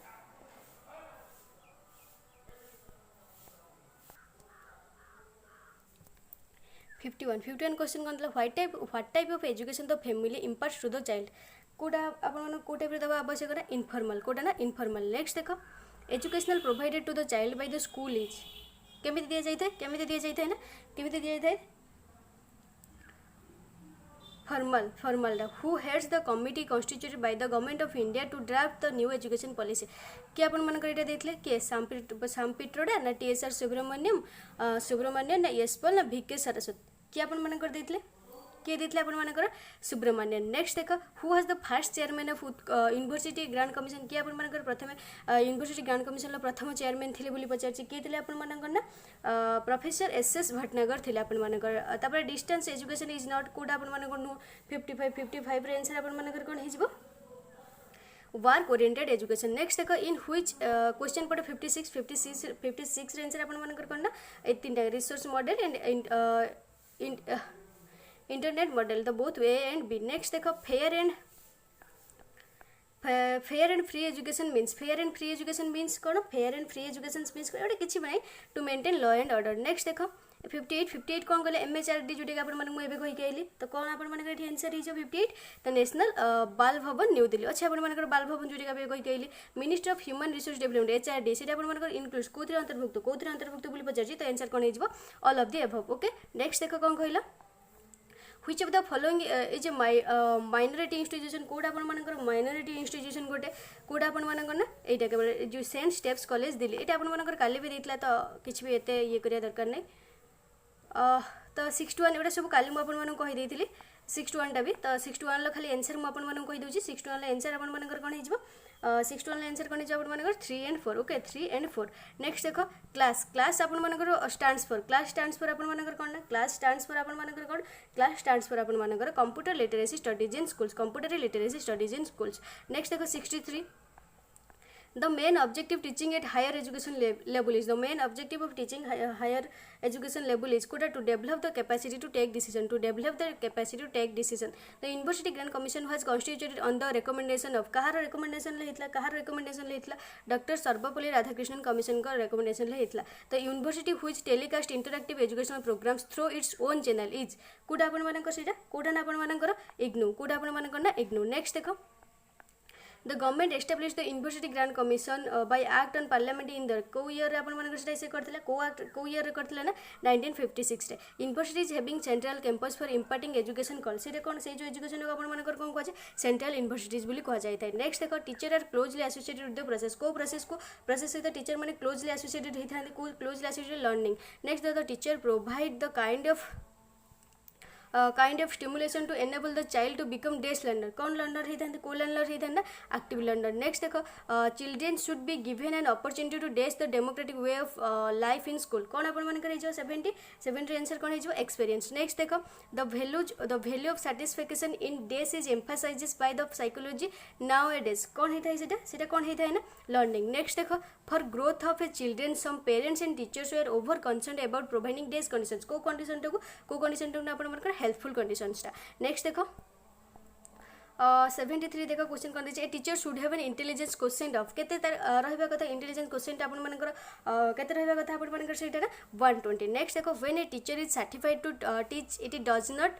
51 क्वेश्चन कौन what type of education the family imparts to the child कोटा आपन को टाइप दवा आवश्यक ना इनफॉर्मल कोटा ना इनफॉर्मल नेक्स्ट देख educational provided to the child by the school is केमी दिया जाए ना केमी दिया जाए formal who heads the committee constituted by the government of India to draft the new education policy किए आपण मानकर एटा देथिले के सांपिट्रोडा ना टीएसआर सुब्रमण्यम ना यशपाल ना भिके सरस्वत किए आपण मानकर देथिले किए देथिले आपण मानकर सुब्रमण्यम नेक्स्ट देख who has the first chairman of university grand commission किए आपण मानकर प्रथम यूनिवर्सिटी ग्रांड कमिशन लो प्रथम चेयरमैन थिले बोली पचारछि किए थिले आपण मानकर ना प्रोफेसर एसएस भटनागर थिले आपण मानकर तापर distance education is not code आपण मानकर नु 55 रे आंसर आपण मानकर कोन हिजबो वर्क ओरिएंटेड एजुकेशन नेक्स्ट देख इन व्हिच क्वेश्चन पड़े 56 रे आंसर आपण मानकर कोन ना ए तीनटा resource model and internet model the both A and B next देखो fair and free education means कौन fair and free education means गोटे किसी ना to maintain law and order next देखो 58 कौन कहले MHRD जोटा कि कहीकि आइली तो कौन आपंकर आंसर हो 58 तो नेशनल बाल भवन न्यू दिल्ली अच्छे आपंकर बाल भवन जोटा कहीकि आइली ministry of human resource development HRD से इंक्लूड्स कौन अंतर्भुक्त बोली पचार तो आंसर कौन हो all of the above okay next देख कौन कहला which of the following is a minority institution code आपण मानकर minority institution गोटे कोड आपण मानकर ना एटा केवल जो सेंट स्टेप्स कॉलेज दिल्ली एटा आपण मानकर काली भी देतला तो किछ भी एते ये करिया दरकार नै तो 61 एटा सब काली म आपण मानक कहि देथिली 61 टा भी तो 61 लो खाली आंसर म आपण मानक कहि दोची 61 लो आंसर आपण मानकर कोन हिजबो 61 लो आंसर कोन हिजबो आपण मानकर 3 and 4 ओके 3 and 4 नेक्स्ट देखो क्लास आपण मानकर स्टैंड्स फॉर आपण मानकर कोन ना क्लास स्टैंड्स फॉर आपण मानकर कोन क्लास स्टैंड्स फॉर आपण मानकर computer literacy studies in schools next देखो 63 the main objective teaching at higher education level is कोटा to develop the capacity to take decision the university grand commission was constituted on the recommendation of kahar recommendation लेहितला doctor Sarvepalli Radhakrishnan commission का recommendation लेहितला the university which telecast interactive educational programs through its own channel is कोटा आपण मानकर सेटा कोटा ना आपण मानकर इग्नू कोटा आपण मानकर ना इग्नू नेक्स्ट देखो The government established the University Grant Commission by Act on Parliament in the को year अपन मानकर सेटा से करथिला को year रे करथिला ना 1956 रे universities having central campus for imparting education call सेटा कोन से जो एजुकेशन को अपन मानकर कोन कहै सेंट्रल यूनिवर्सिटीज बोली कह जाय थाय नेक्स्ट देखो teacher are closely associated with the process सहित टीचर माने क्लोजली एसोसिएटेड होई थांते closely associated learning next the teacher provide the kind of stimulation to enable the child to become desk learner कौन लर्नर होता है को learner होता है ना एक्टिव लर्नर नेक्स्ट देखो children should be given an opportunity to taste the democratic way of life in school कौन अपन मानकर हो 70 आंसर कौन हो एक्सपीरियंस नेक्स्ट देखो the value of satisfaction in test is emphasises by the psychology nowadays कौन होता है सेटा कौन होता है ना लर्निंग नेक्स्ट देखो for growth of A children some parents and teachers were over concern about providing days conditions को कंडीशन को अपन मानकर हेल्पफुल कंडीशंस नेक्स्ट देखो 73 देखो क्वेश्चन कौन the teacher should have an intelligence question of केते रहबा कथा इंटेलिजेंस क्वेश्चन अपन मानकर केते रहबा कथा अपन मानकर सेटा ना 120 नेक्स्ट देखो when a teacher is certified to teach it does not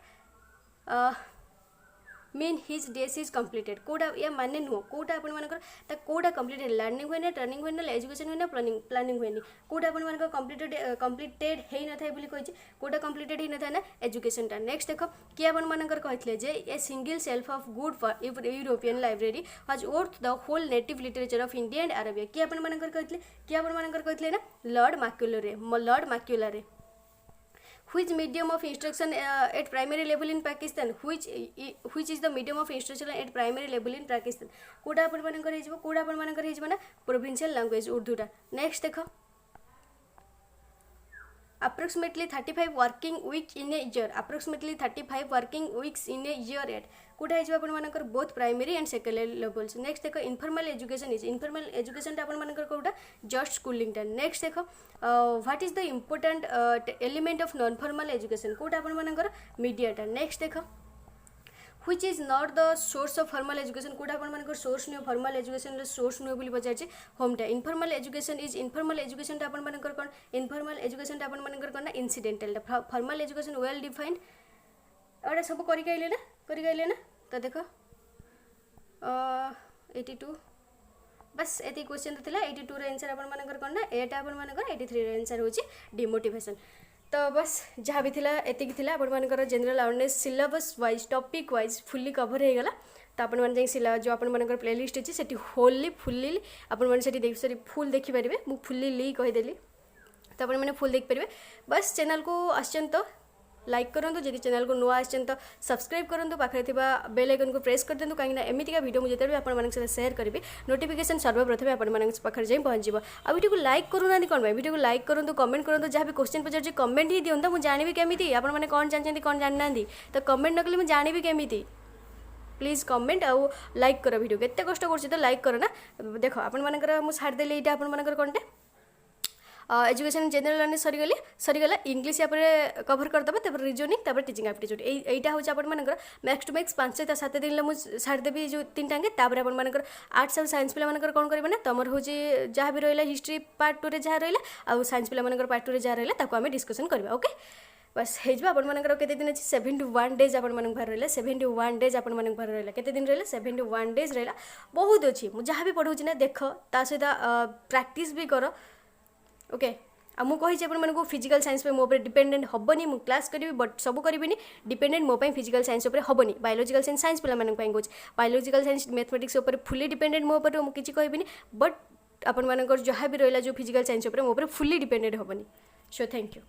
mean his days is completed कोडा या माने नुह कोडा अपन मानकर ता कोडा कंप्लीटेड लर्निंग होय ना टर्निंग होय ना एजुकेशन होय ना प्लानिंग होय नी कोडा अपन मानकर कंप्लीटेड हेई न थाय बोली कहै छै कोडा कंप्लीटेड हेई न थाय ना एजुकेशन टा नेक्स्ट देखो कि अपन मानकर कहथले जे a single shelf of good for European library has worth the whole native literature of India and Arabia कि अपन मानकर कहथले ना Lord Macaulay which medium of instruction at primary level in Pakistan which is the medium of instruction at primary level in Pakistan कोडा अपन मानकर हेजबो ना provincial language Urdu टा next देखो approximately 35 working weeks in a year at कोडा हेजबो अपन मानकर both primary and secondary levels next देखो informal education टा अपन मानकर कोडा जस्ट स्कूलिंग टा नेक्स्ट देखो what is the important element of non formal education कोडा अपन मानकर मीडिया टा नेक्स्ट देखो which is not the source of formal education Kota अपन मानकर सोर्स नुह फॉर्मल एजुकेशन सोर्स नुह बोली पचार होमटा informal education is informal education टा अपन मानकर कौन इनफॉर्मल एजुकेशन टा अपन मानकर कौन ना इनसिडेंटल फॉर्मल एजुकेशन वेल डिफाइंड एटा सब करिकाइले ना तो देखो 82 बस एति क्वेश्चन तो 82 रे आंसर अपन मानकर कौन ना एटा अपन मानकर 83 रे आंसर होची डिमोटिवेशन तो बस जहाँ भी थिला एतिक थिला अपन मानकर general awareness syllabus wise topic wise fully cover हो गला तो अपन मान जाई जो अपन मानकर प्लेलिस्ट अछि सेठी होली फुल्ली अपन मान सेठी देख सरी फुल देखि परिबे मु फुल्ली ली कहि देली तो अपन माने फुल देख परिबे बस चैनल को आछन तो लाइक करूँ जब चैनल को नुआ आछन तो सब्सक्राइब करूँ पाखे बेल आइकन को प्रेस कर दिंतु कहीं एमतीका वीडियो मुझे भी आपन सहित शेयर करी नोटिफिकेशन सर्वप्रथम आपन पाखे जाए पहुँच आ वीडियो को लाइक करूना कौन वीडियो को लाइक करूँ कमेंट करूँ जहाँ भी क्वेश्चन पचार कमेंट ही दिखाँ मुझे जानवी केमी आपने कौन जानते कौन जानना तो कमेंट न कले मुझे जानवी केमी प्लीज कमेंट आउ लाइक कर वीडियो केते कष्ट कर तो लाइक कर ना देख आपंकर मुझे छाड़देली यहाँ आपंकर कौनटे एजुकेशन जनरल अवेयरनेस सरीगला इंग्लीश यहाँ पर कवर करदे रिजनिंग टीचिंग एप्टीट्यूड यहीटा हूँ आपंकर मैक्स टू मैक्स 5 से 7 दिन मुझे छाड़देवी जो 3 टाँगे तापर आपंकर आर्ट्स और साइंस पिला कौन करेंगे ना तुम हूँ जहाँ भी रहा हिस्ट्री पार्ट 2 रे जहाँ रहा आउ साइंस पिला पार्ट 2 रे जहाँ रहा ताको आम डिस्कसन करवा ओके बस हो केते दिन अच्छी 71 डेज आप रहा 71 डेज आप रहा केते दिन रहा 71 डेज रहा बहुत अच्छी मुझे जहाँ भी पढ़ाऊँ ना देख ता सहित प्रैक्टिस भी कर ओके आ मु कही आपको फिजिकल साइंस पे मो डिपेंडेंट हेनी मुझे क्लास करी बट सब करी डिपेंडेंट मो फिजिकल साइंस हेनी बायोलॉजिकल साइंस साइंस पे कहूँ biological science mathematics fully dependent मो मुझे कहबी बट आप जहाँ भी रहा जो फिजिकल साइंस मो फुली डिपेंडेंट हेनी सो थैंक यू।